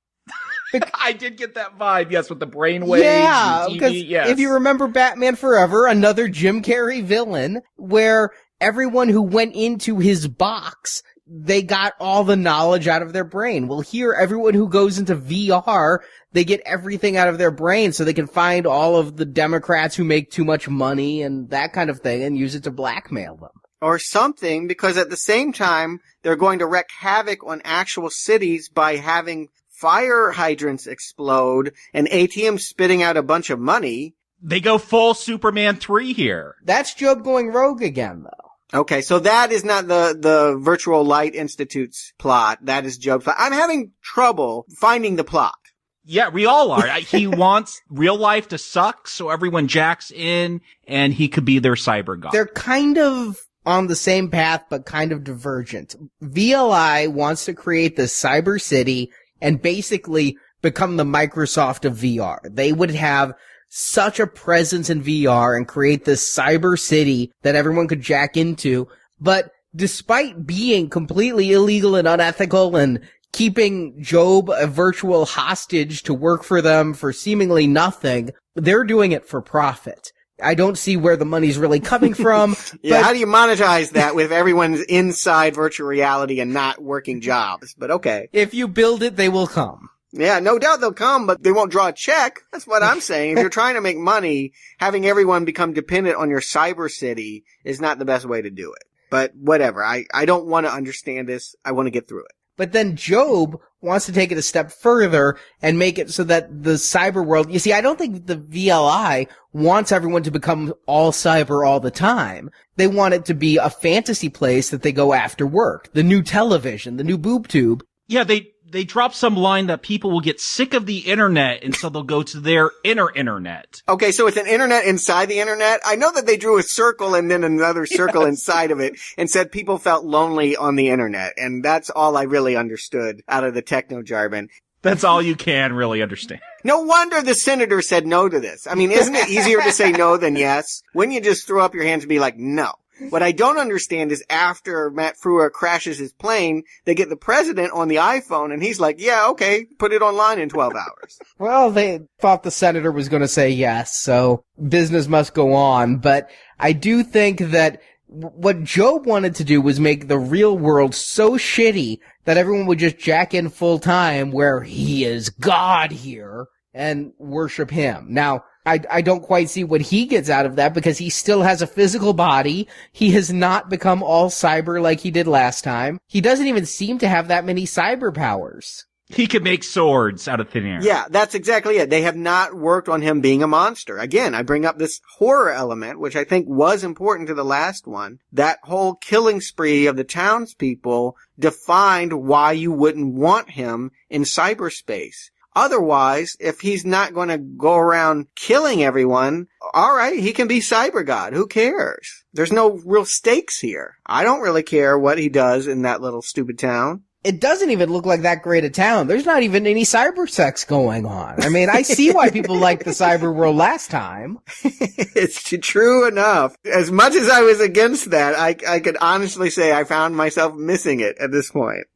I did get that vibe, yes, with the brainwaves. Yeah, and because TV, yes. If you remember Batman Forever, another Jim Carrey villain, where everyone who went into his box, they got all the knowledge out of their brain. Well, here, everyone who goes into VR, they get everything out of their brain so they can find all of the Democrats who make too much money and that kind of thing and use it to blackmail them. Or something, because at the same time, they're going to wreak havoc on actual cities by having fire hydrants explode and ATM spitting out a bunch of money. They go full Superman 3 here. That's Jobe going rogue again, though. Okay, so that is not the Virtual Light Institute's plot. That is Jobe's plot. I'm having trouble finding the plot. Yeah, we all are. He wants real life to suck, so everyone jacks in, and he could be their cyber god. They're kind of on the same path, but kind of divergent. VLI wants to create the cyber city and basically become the Microsoft of VR. They would have such a presence in VR and create this cyber city that everyone could jack into, but despite being completely illegal and unethical and keeping Jobe a virtual hostage to work for them for seemingly nothing, they're doing it for profit. I don't see where the money's really coming from. Yeah, how do you monetize that with everyone's inside virtual reality and not working jobs? But okay. If you build it, they will come. Yeah, no doubt they'll come, but they won't draw a check. That's what I'm saying. If you're trying to make money, having everyone become dependent on your cyber city is not the best way to do it. But whatever. I don't want to understand this. I want to get through it. But then Jobe wants to take it a step further and make it so that the cyber world, you see, I don't think the VLI wants everyone to become all cyber all the time. They want it to be a fantasy place that they go after work. The new television, the new boob tube. Yeah, they drop some line that people will get sick of the internet, and so they'll go to their inner internet. Okay, so it's an internet inside the internet. I know that they drew a circle and then another circle inside of it and said people felt lonely on the internet. And that's all I really understood out of the techno jargon. That's all you can really understand. No wonder the senator said no to this. I mean, isn't it easier to say no than yes? Wouldn't you just throw up your hands and be like, no? What I don't understand is after Matt Frewer crashes his plane, they get the president on the iPhone and he's like, yeah, okay, put it online in 12 hours. Well, they thought the senator was going to say yes, so business must go on. But I do think that what Jobe wanted to do was make the real world so shitty that everyone would just jack in full time where he is God here and worship him. Now, I don't quite see what he gets out of that because he still has a physical body. He has not become all cyber like he did last time. He doesn't even seem to have that many cyber powers. He could make swords out of thin air. Yeah, that's exactly it. They have not worked on him being a monster. Again, I bring up this horror element, which I think was important to the last one. That whole killing spree of the townspeople defined why you wouldn't want him in cyberspace. Otherwise, if he's not going to go around killing everyone, all right, he can be Cyber God. Who cares? There's no real stakes here. I don't really care what he does in that little stupid town. It doesn't even look like that great a town. There's not even any cyber sex going on. I mean, I see why people liked the cyber world last time. It's true enough. As much as I was against that, I could honestly say I found myself missing it at this point.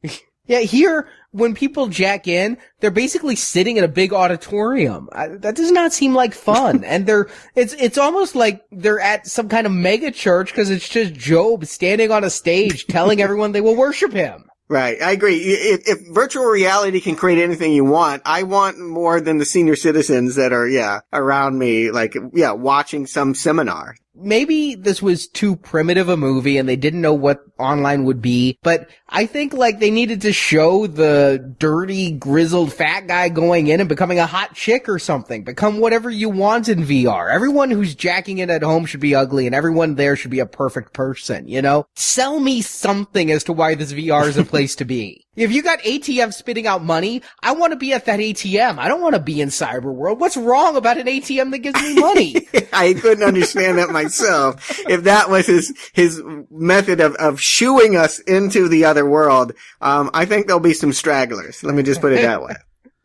Yeah, here, when people jack in, they're basically sitting in a big auditorium. That does not seem like fun. And it's almost like they're at some kind of mega church because it's just Jobe standing on a stage telling everyone they will worship him. Right, I agree. If virtual reality can create anything you want, I want more than the senior citizens that are, around me, watching some seminar. Maybe this was too primitive a movie and they didn't know what online would be, but I think they needed to show the dirty, grizzled fat guy going in and becoming a hot chick or something. Become whatever you want in VR. Everyone who's jacking in at home should be ugly and everyone there should be a perfect person, you know? Sell me something as to why this VR is a place to be. If you got ATM spitting out money, I want to be at that ATM. I don't want to be in cyber world. What's wrong about an ATM that gives me money? I couldn't understand that myself. If that was his method of shooing us into the other world, I think there'll be some stragglers. Let me just put it that way.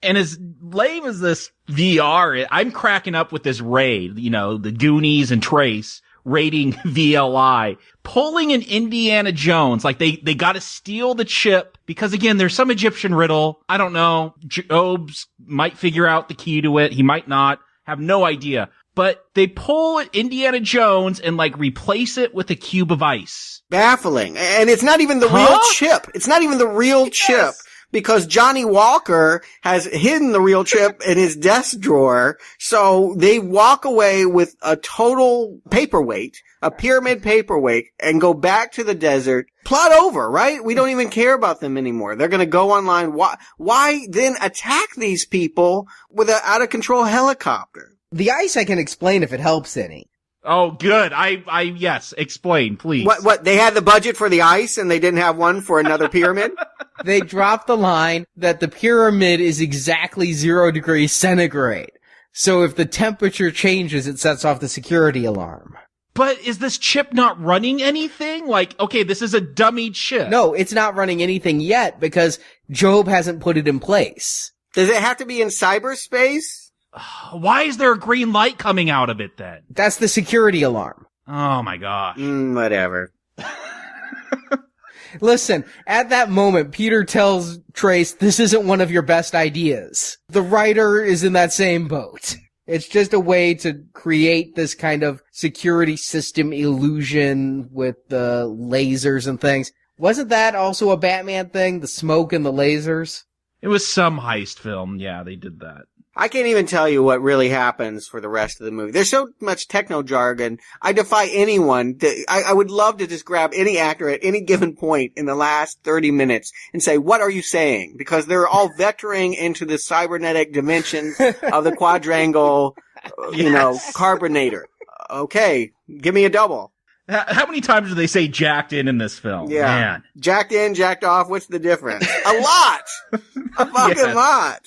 And as lame as this VR, I'm cracking up with this raid, the Goonies and Trace raiding VLI, pulling an Indiana Jones, they got to steal the chip because again, there's some Egyptian riddle. I don't know. Jobe's might figure out the key to it. He might not. Have no idea. But they pull Indiana Jones and replace it with a cube of ice. Baffling. And it's not even the real chip. It's not even the real chip. Because Johnny Walker has hidden the real chip in his desk drawer. So they walk away with a total paperweight, a pyramid paperweight, and go back to the desert. Plot over, right? We don't even care about them anymore. They're gonna go online. Why then attack these people with an out of control helicopter? The ice I can explain if it helps any. Oh, good. Yes, explain, please. What, they had the budget for the ice and they didn't have one for another pyramid? They dropped the line that the pyramid is exactly 0 degrees centigrade. So if the temperature changes, it sets off the security alarm. But is this chip not running anything? Okay, this is a dummy chip. No, it's not running anything yet because Jobe hasn't put it in place. Does it have to be in cyberspace? Why is there a green light coming out of it then? That's the security alarm. Oh my gosh. Whatever. Listen, at that moment, Peter tells Trace, this isn't one of your best ideas. The writer is in that same boat. It's just a way to create this kind of security system illusion with the lasers and things. Wasn't that also a Batman thing? The smoke and the lasers? It was some heist film. Yeah, they did that. I can't even tell you what really happens for the rest of the movie. There's so much techno jargon. I defy anyone I would love to just grab any actor at any given point in the last 30 minutes and say, what are you saying? Because they're all vectoring into the cybernetic dimensions of the quadrangle, carbonator. Okay, give me a double. How many times do they say jacked in this film? Yeah. Man. Jacked in, jacked off, what's the difference? A lot! A fucking lot!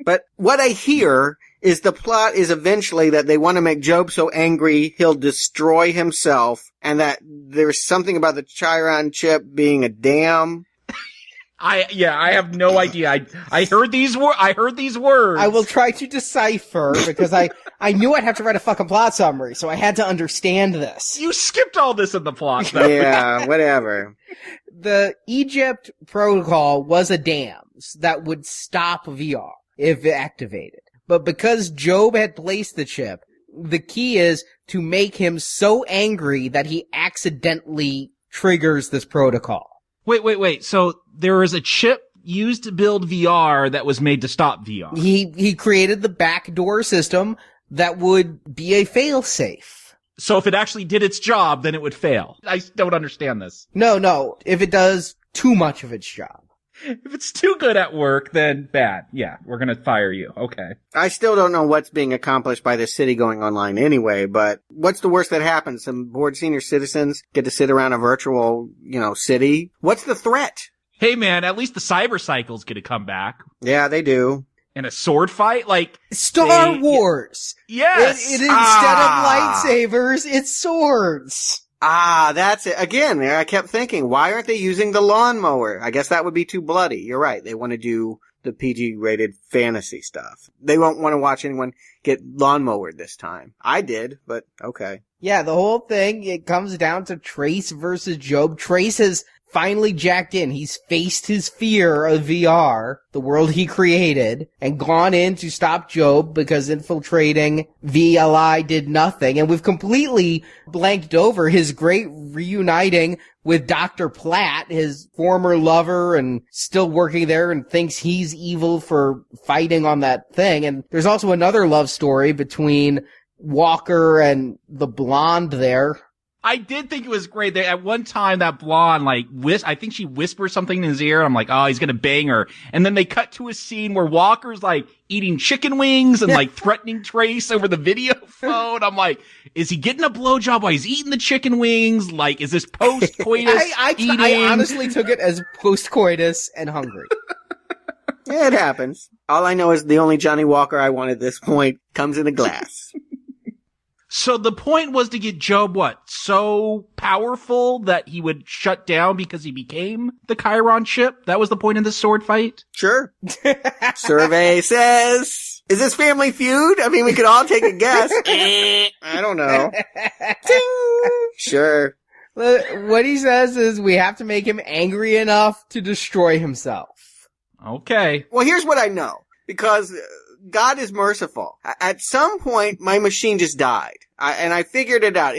But what I hear is the plot is eventually that they want to make Jobe so angry he'll destroy himself, and that there's something about the Chiron chip being a dam. I have no idea. I heard these words. I will try to decipher because I knew I'd have to write a fucking plot summary, so I had to understand this. You skipped all this in the plot, though. Yeah, whatever. The Egypt protocol was a dam that would stop VR if activated. But because Jobe had placed the chip, the key is to make him so angry that he accidentally triggers this protocol. Wait. So there is a chip used to build VR that was made to stop VR. He created the backdoor system that would be a failsafe. So if it actually did its job, then it would fail. I don't understand this. No. If it does too much of its job. If it's too good at work, then bad. Yeah, we're gonna fire you. Okay. I still don't know what's being accomplished by this city going online anyway, but what's the worst that happens? Some bored senior citizens get to sit around a virtual, city? What's the threat? Hey man, at least the cyber cycles get to come back. Yeah, they do. In a sword fight? Like Star Wars! Yes! Instead of lightsabers, it's swords! That's it. Again, I kept thinking, why aren't they using the lawnmower? I guess that would be too bloody. You're right. They want to do the PG-rated fantasy stuff. They won't want to watch anyone get lawnmowered this time. I did, but okay. Yeah, the whole thing, it comes down to Trace versus Jobe. Trace has finally jacked in. He's faced his fear of VR, the world he created, and gone in to stop Jobe because infiltrating VLI did nothing. And we've completely blanked over his great reuniting with Dr. Platt, his former lover and still working there and thinks he's evil for fighting on that thing. And there's also another love story between Walker and the blonde there. I did think it was great. At one time, that blonde, I think she whispers something in his ear. And I'm like, oh, he's gonna bang her. And then they cut to a scene where Walker's eating chicken wings and threatening Trace over the video phone. I'm like, is he getting a blowjob while he's eating the chicken wings? Is this post-coitus eating? I honestly took it as post-coitus and hungry. Yeah, it happens. All I know is the only Johnny Walker I want at this point comes in a glass. So the point was to get Jobe, so powerful that he would shut down because he became the Chiron chip? That was the point in this sword fight? Sure. Survey says, is this Family Feud? I mean, we could all take a guess. I don't know. Ding! Sure. What he says is we have to make him angry enough to destroy himself. Okay. Well, here's what I know. Because God is merciful. At some point, my machine just died. And I figured it out.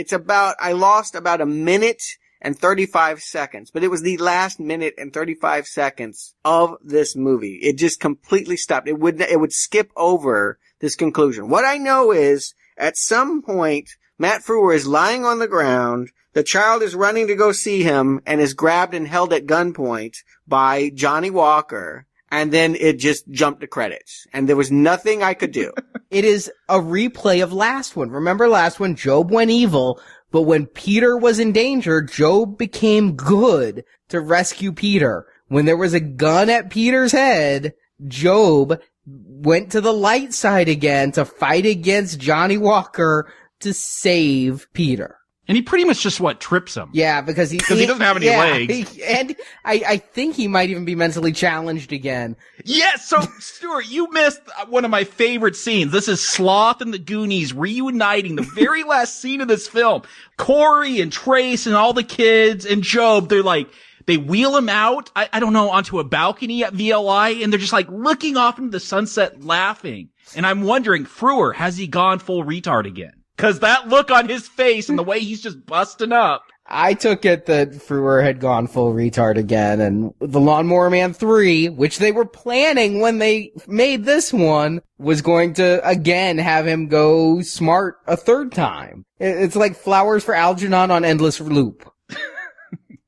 I lost about a minute and 35 seconds. But it was the last minute and 35 seconds of this movie. It just completely stopped. It would skip over this conclusion. What I know is, at some point, Matt Frewer is lying on the ground. The child is running to go see him and is grabbed and held at gunpoint by Johnny Walker. And then it just jumped to credits. And there was nothing I could do. It is a replay of last one. Remember last one? Jobe went evil, but when Peter was in danger, Jobe became good to rescue Peter. When there was a gun at Peter's head, Jobe went to the light side again to fight against Johnny Walker to save Peter. And he pretty much just, trips him. Yeah, because he doesn't have any legs. And I think he might even be mentally challenged again. Yes, so, Stuart, you missed one of my favorite scenes. This is Sloth and the Goonies reuniting, the very last scene of this film. Corey and Trace and all the kids and Jobe, they wheel him out, I don't know, onto a balcony at VLI, and they're just looking off into the sunset laughing. And I'm wondering, Frewer, has he gone full retard again? Cause that look on his face and the way he's just busting up. I took it that Frewer had gone full retard again, and the Lawnmower Man 3, which they were planning when they made this one, was going to again have him go smart a third time. It's like Flowers for Algernon on endless loop.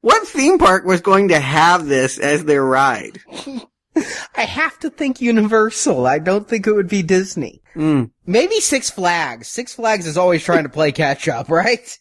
What theme park was going to have this as their ride? I have to think Universal. I don't think it would be Disney. Maybe Six Flags. Six Flags is always trying to play catch up, right?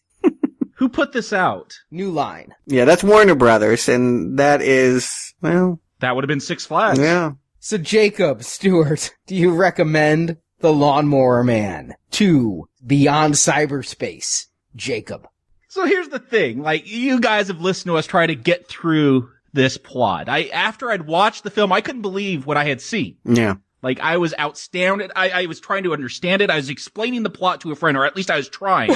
Who put this out? New Line. Yeah, that's Warner Brothers, and that is, well... That would have been Six Flags. Yeah. So Jacob, Stuart, do you recommend The Lawnmower Man 2 Beyond Cyberspace? Jacob. So here's the thing, you guys have listened to us try to get through this plot. After I'd watched the film, I couldn't believe what I had seen. Yeah. I was astounded. I was trying to understand it. I was explaining the plot to a friend, or at least I was trying.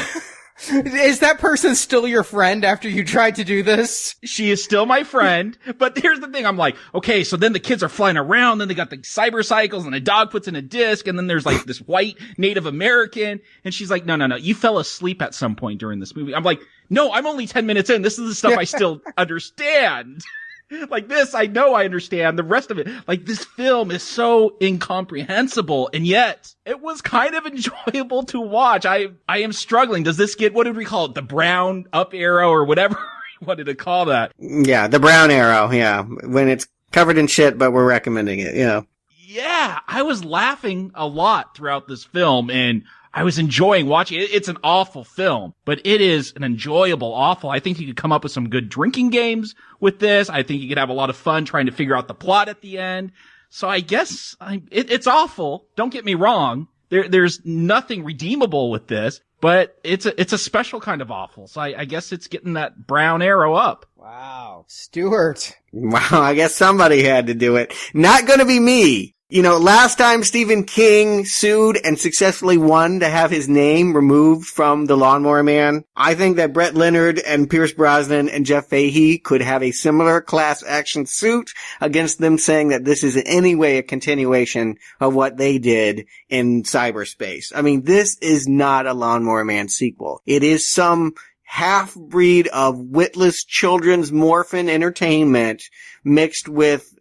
Is that person still your friend after you tried to do this? She is still my friend. But here's the thing. I'm like, okay, so then the kids are flying around, then they got the cyber cycles, and a dog puts in a disc, and then there's this white Native American, and she's like, no, you fell asleep at some point during this movie. I'm like, no, I'm only 10 minutes in. This is the stuff I still understand. This, I know I understand. The rest of it, this film is so incomprehensible, and yet it was kind of enjoyable to watch. I am struggling. Does this get, what did we call it? The brown up arrow or whatever you wanted to call that? Yeah, the brown arrow, yeah. When it's covered in shit, but we're recommending it, yeah. Yeah, I was laughing a lot throughout this film, and I was enjoying watching it. It's an awful film, but it is an enjoyable awful. I think you could come up with some good drinking games with this. I think you could have a lot of fun trying to figure out the plot at the end. So I guess it's awful. Don't get me wrong. There's nothing redeemable with this, but it's a special kind of awful. So I guess it's getting that brown arrow up. Wow. Stuart. Wow, I guess somebody had to do it. Not gonna be me. Last time Stephen King sued and successfully won to have his name removed from The Lawnmower Man, I think that Brett Leonard and Pierce Brosnan and Jeff Fahey could have a similar class action suit against them, saying that this is in any way a continuation of what they did in Cyberspace. I mean, this is not a Lawnmower Man sequel. It is some half-breed of witless children's morphin entertainment mixed with,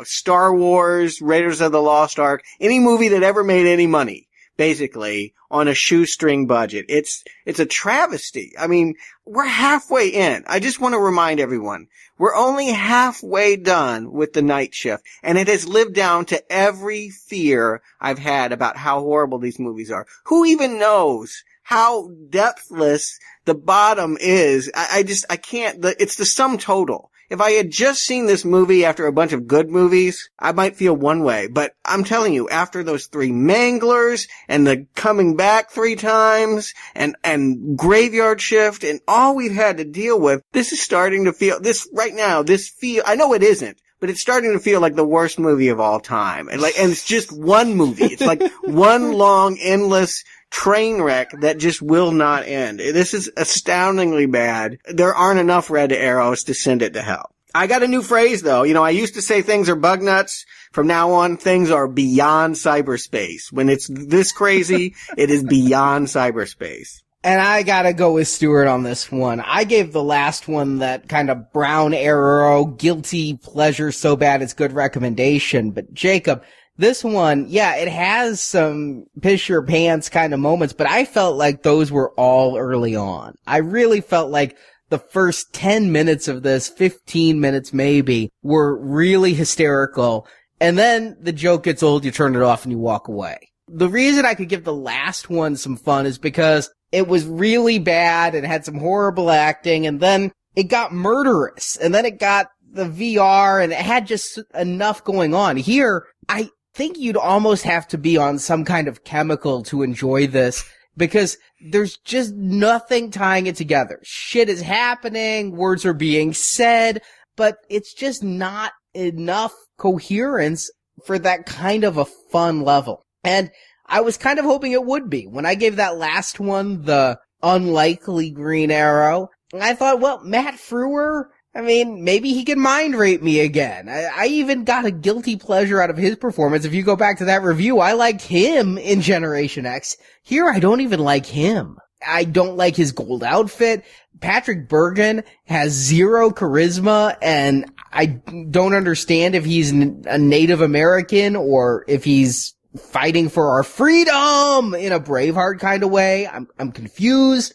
Star Wars, Raiders of the Lost Ark, any movie that ever made any money, basically, on a shoestring budget. It's a travesty. I mean, we're halfway in. I just want to remind everyone, we're only halfway done with The Night Shift, and it has lived down to every fear I've had about how horrible these movies are. Who even knows how depthless the bottom is? I can't, it's the sum total. If I had just seen this movie after a bunch of good movies, I might feel one way. But I'm telling you, after those 3 manglers and the coming back 3 times and Graveyard Shift and all we've had to deal with, this is starting to feel, I know it isn't, but it's starting to feel like the worst movie of all time. And it's just one movie. It's like one long, endless train wreck that just will not end. This is astoundingly bad. There aren't enough red arrows to send it to hell. I got a new phrase though. I used to say things are bug nuts. From now on, things are beyond cyberspace. When it's this crazy, it is beyond cyberspace. And I gotta go with Stuart on this one. I gave the last one that kind of brown arrow, guilty pleasure, so bad it's good recommendation. But Jacob, this one, it has some piss your pants kind of moments, but I felt like those were all early on. I really felt like the first 10 minutes of this, 15 minutes maybe, were really hysterical. And then the joke gets old, you turn it off and you walk away. The reason I could give the last one some fun is because it was really bad and had some horrible acting, and then it got murderous, and then it got the VR, and it had just enough going on. Here, I think you'd almost have to be on some kind of chemical to enjoy this. because there's just nothing tying it together. Shit is happening, words are being said, but it's just not enough coherence for that kind of a fun level. And I was kind of hoping it would be. When I gave that last one the unlikely Green Arrow, I thought, well, Matt Frewer, I mean, maybe he can mind rape me again. I even got a guilty pleasure out of his performance. If you go back to that review, I liked him in Generation X. Here, I don't even like him. I don't like his gold outfit. Patrick Bergen has zero charisma, and I don't understand if he's a Native American or if he's fighting for our freedom in a Braveheart kind of way. I'm confused.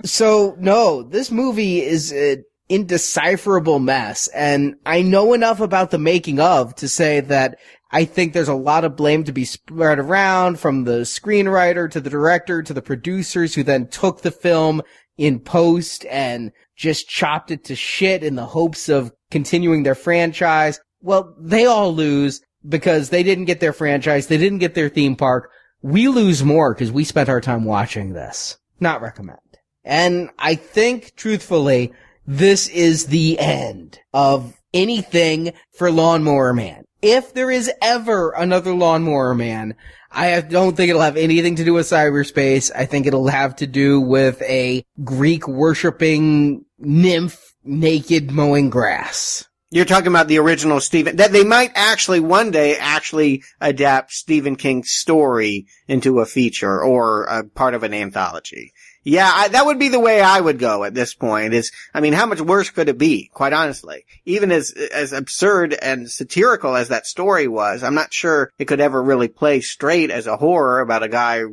So, no, this movie is an indecipherable mess, and I know enough about the making of to say that I think there's a lot of blame to be spread around, from the screenwriter to the director to the producers who then took the film in post and just chopped it to shit in the hopes of continuing their franchise. Well, they all lose because they didn't get their franchise, they didn't get their theme park. We lose more because we spent our time watching this. Not recommend. And I think, truthfully, this is the end of anything for Lawnmower Man. If there is ever another Lawnmower Man, I don't think it'll have anything to do with cyberspace. I think it'll have to do with a Greek-worshipping nymph naked mowing grass. You're talking about the original Stephen, that they might actually one day actually adapt Stephen King's story into a feature or a part of an anthology. Yeah, that would be the way I would go at this point. How much worse could it be, quite honestly? Even as absurd and satirical as that story was, I'm not sure it could ever really play straight as a horror about a guy,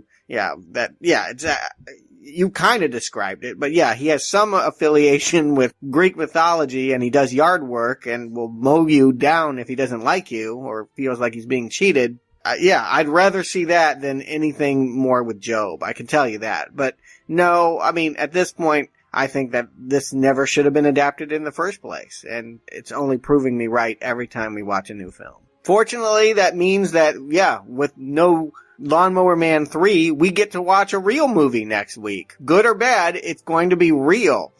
you kind of described it, but yeah, he has some affiliation with Greek mythology, and he does yard work and will mow you down if he doesn't like you or feels like he's being cheated. I'd rather see that than anything more with Jobe. I can tell you that. But no, at this point, I think that this never should have been adapted in the first place. And it's only proving me right every time we watch a new film. Fortunately, that means that, with no Lawnmower Man 3, we get to watch a real movie next week. Good or bad, it's going to be real.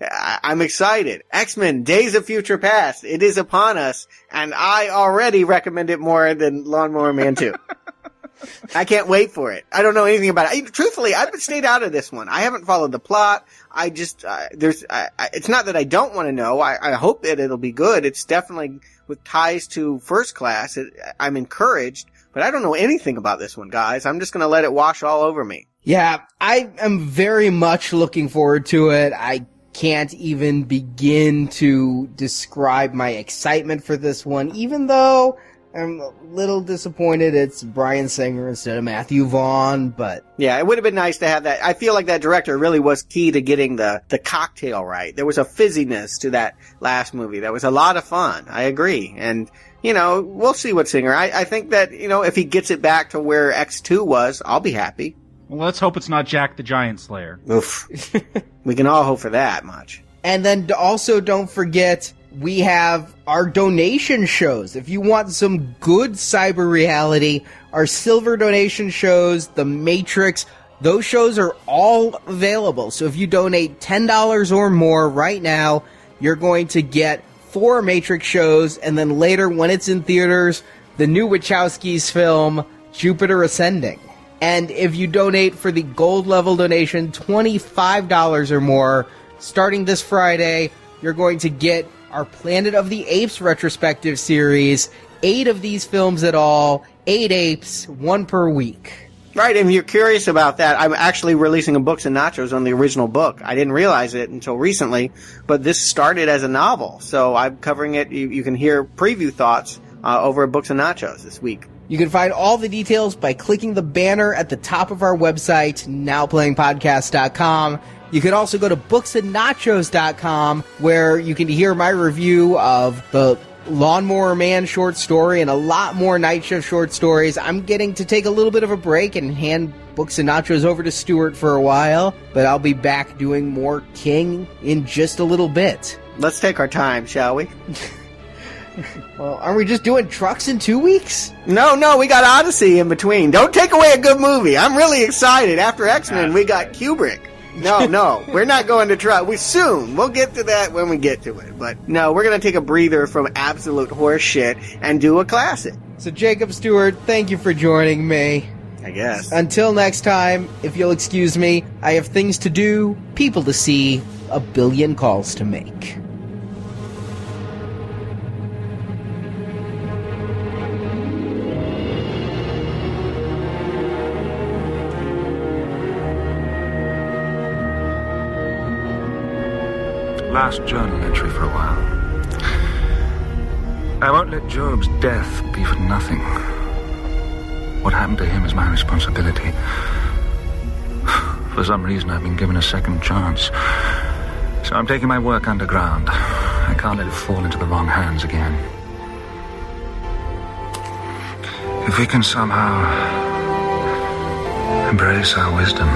I'm excited. X-Men Days of Future Past, it is upon us, and I already recommend it more than Lawnmower Man 2. I can't wait for it. I don't know anything about it. Truthfully, I've stayed out of this one. I haven't followed the plot. It's not that I don't want to know. I hope that it'll be good. It's definitely with ties to First Class. I'm encouraged, but I don't know anything about this one, guys. I'm just going to let it wash all over me. Yeah, I am very much looking forward to it. I can't even begin to describe my excitement for this one, even though I'm a little disappointed it's Bryan Singer instead of Matthew Vaughn, but yeah, it would have been nice to have that. I feel like that director really was key to getting the cocktail right. There was a fizziness to that last movie. That was a lot of fun. I agree. And, we'll see what Singer. I think that, if he gets it back to where X2 was, I'll be happy. Well, let's hope it's not Jack the Giant Slayer. Oof. We can all hope for that much. And then also don't forget, we have our donation shows. If you want some good cyber reality, our silver donation shows, The Matrix, those shows are all available. So if you donate $10 or more right now, you're going to get 4 Matrix shows, and then later, when it's in theaters, the new Wachowskis film, Jupiter Ascending. And if you donate for the gold level donation, $25 or more, starting this Friday, you're going to get our Planet of the Apes retrospective series, 8 of these films at all, 8 apes, 1 per week. Right, and if you're curious about that, I'm actually releasing a Books and Nachos on the original book. I didn't realize it until recently, but this started as a novel, so I'm covering it. You can hear preview thoughts over at Books and Nachos this week. You can find all the details by clicking the banner at the top of our website, nowplayingpodcast.com. You can also go to booksandnachos.com, where you can hear my review of the Lawnmower Man short story and a lot more Night Shift short stories. I'm getting to take a little bit of a break and hand Books and Nachos over to Stuart for a while, but I'll be back doing more King in just a little bit. Let's take our time, shall we? Well, aren't we just doing trucks in 2 weeks? No, we got Odyssey in between. Don't take away a good movie. I'm really excited. After X-Men, we got Kubrick. No, we're not going to try. We'll get to that when we get to it. But no, we're going to take a breather from absolute horse shit and do a classic. So Jacob, Stuart, thank you for joining me. I guess. Until next time, if you'll excuse me, I have things to do, people to see, a billion calls to make. Last journal entry for a while. I won't let Jobe's death be for nothing. What happened to him is my responsibility. For some reason, I've been given a second chance. So I'm taking my work underground. I can't let it fall into the wrong hands again. If we can somehow embrace our wisdom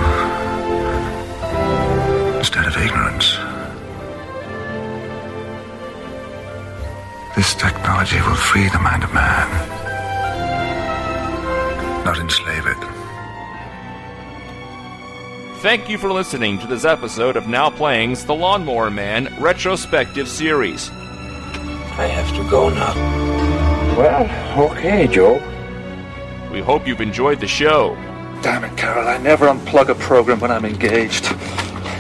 instead of ignorance, this technology will free the mind of man, not enslave it. Thank you for listening to this episode of Now Playing's The Lawnmower Man Retrospective Series. I have to go now. Well, okay, Jobe. We hope you've enjoyed the show. Damn it, Carol, I never unplug a program when I'm engaged.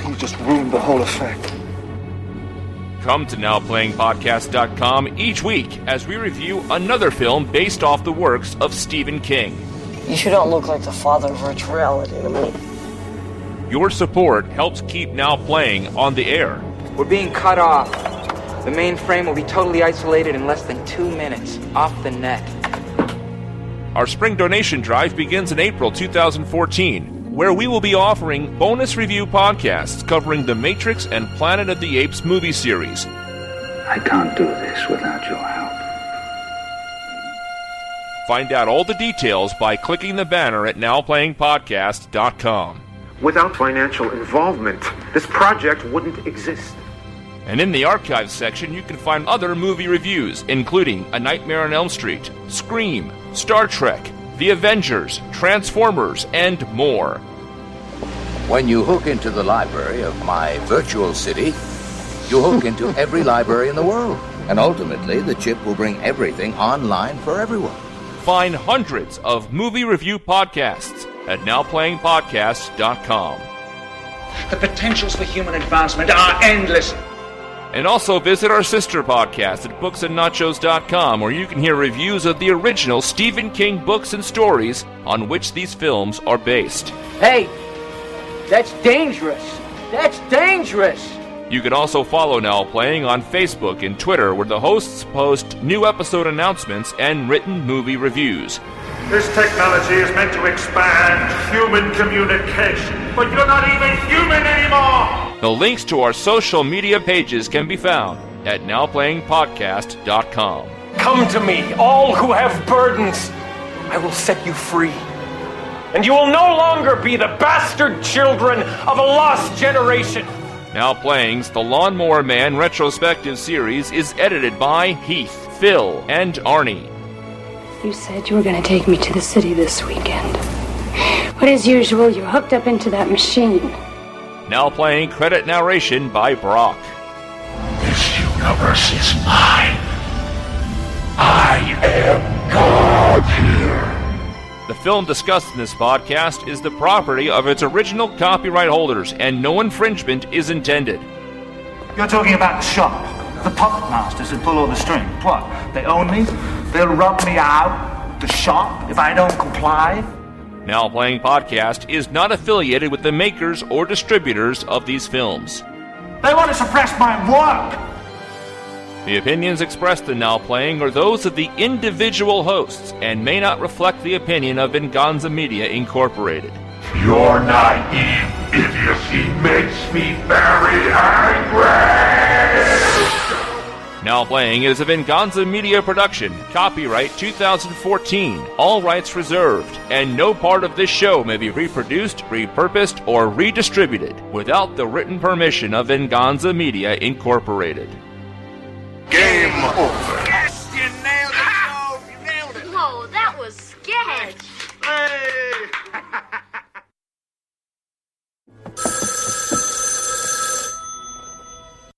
You just ruined the whole effect. Come to NowPlayingPodcast.com each week as we review another film based off the works of Stephen King. You sure don't look like the father of virtual reality to me. Your support helps keep Now Playing on the air. We're being cut off. The mainframe will be totally isolated in less than 2 minutes. Off the net. Our spring donation drive begins in April 2014. Where we will be offering bonus review podcasts covering The Matrix and Planet of the Apes movie series. I can't do this without your help. Find out all the details by clicking the banner at NowPlayingPodcast.com. Without financial involvement, this project wouldn't exist. And in the archives section, you can find other movie reviews, including A Nightmare on Elm Street, Scream, Star Trek, The Avengers, Transformers, and more. When you hook into the library of my virtual city, you hook into every library in the world. And ultimately, the chip will bring everything online for everyone. Find hundreds of movie review podcasts at NowPlayingPodcast.com. The potentials for human advancement are endless. And also visit our sister podcast at booksandnachos.com, where you can hear reviews of the original Stephen King books and stories on which these films are based. Hey, that's dangerous. That's dangerous. You can also follow Now Playing on Facebook and Twitter, where the hosts post new episode announcements and written movie reviews. This technology is meant to expand human communication, but you're not even human anymore! The links to our social media pages can be found at NowPlayingPodcast.com. Come to me, all who have burdens. I will set you free. And you will no longer be the bastard children of a lost generation. Now Playing's The Lawnmower Man Retrospective Series is edited by Heath, Phil, and Arnie. You said you were going to take me to the city this weekend. But as usual, you're hooked up into that machine. Now Playing credit narration by Brock. This universe is mine. I am God here. The film discussed in this podcast is the property of its original copyright holders, and no infringement is intended. You're talking about the shop, the puppet masters who pull all the strings. What? They own me? They'll rub me out, the shop, if I don't comply? Now Playing Podcast is not affiliated with the makers or distributors of these films. They want to suppress my work! The opinions expressed in Now Playing are those of the individual hosts and may not reflect the opinion of Venganza Media Incorporated. Your naive idiocy makes me very angry! Now Playing is a Venganza Media production, copyright 2014, all rights reserved, and no part of this show may be reproduced, repurposed, or redistributed without the written permission of Venganza Media Incorporated. Game over. Whoa, that was sketch.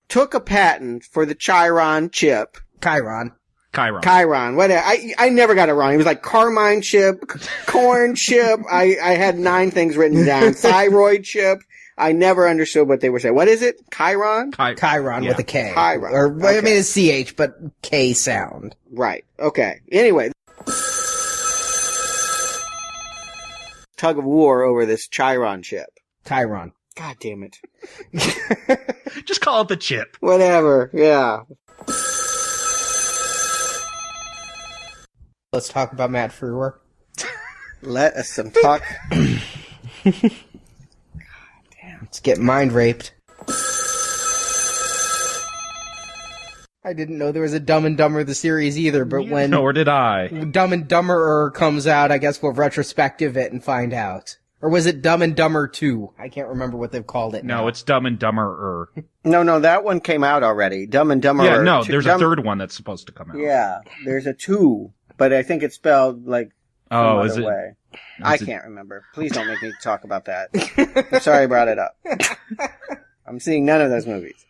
Took a patent for the Chiron chip. Chiron. Whatever. I never got it wrong. It was like Carmine chip, corn chip. I had 9 things written down. Thyroid chip. I never understood what they were saying. What is it? Chiron? Chiron with a K. Chiron. Or, Okay. I mean, it's CH, but K sound. Right. Okay. Anyway. Tug of war over this Chiron chip. Chiron. God damn it. Just call it the chip. Whatever. Yeah. Let's talk about Matt Frewer. Let us some talk. Let's get mind raped. I didn't know there was a Dumb and Dumber the series either, but when Nor did I. Dumb and Dumberer comes out, I guess we'll retrospective it and find out. Or was it Dumb and Dumber 2? I can't remember what they've called it now. No, it's Dumb and Dumberer. No, that one came out already. Dumb and Dumber. Yeah, no, there's a third one that's supposed to come out. Yeah, there's a 2, but I think it's spelled like some is other it? way. I can't remember. Please don't make me talk about that. I'm sorry I brought it up. I'm seeing none of those movies.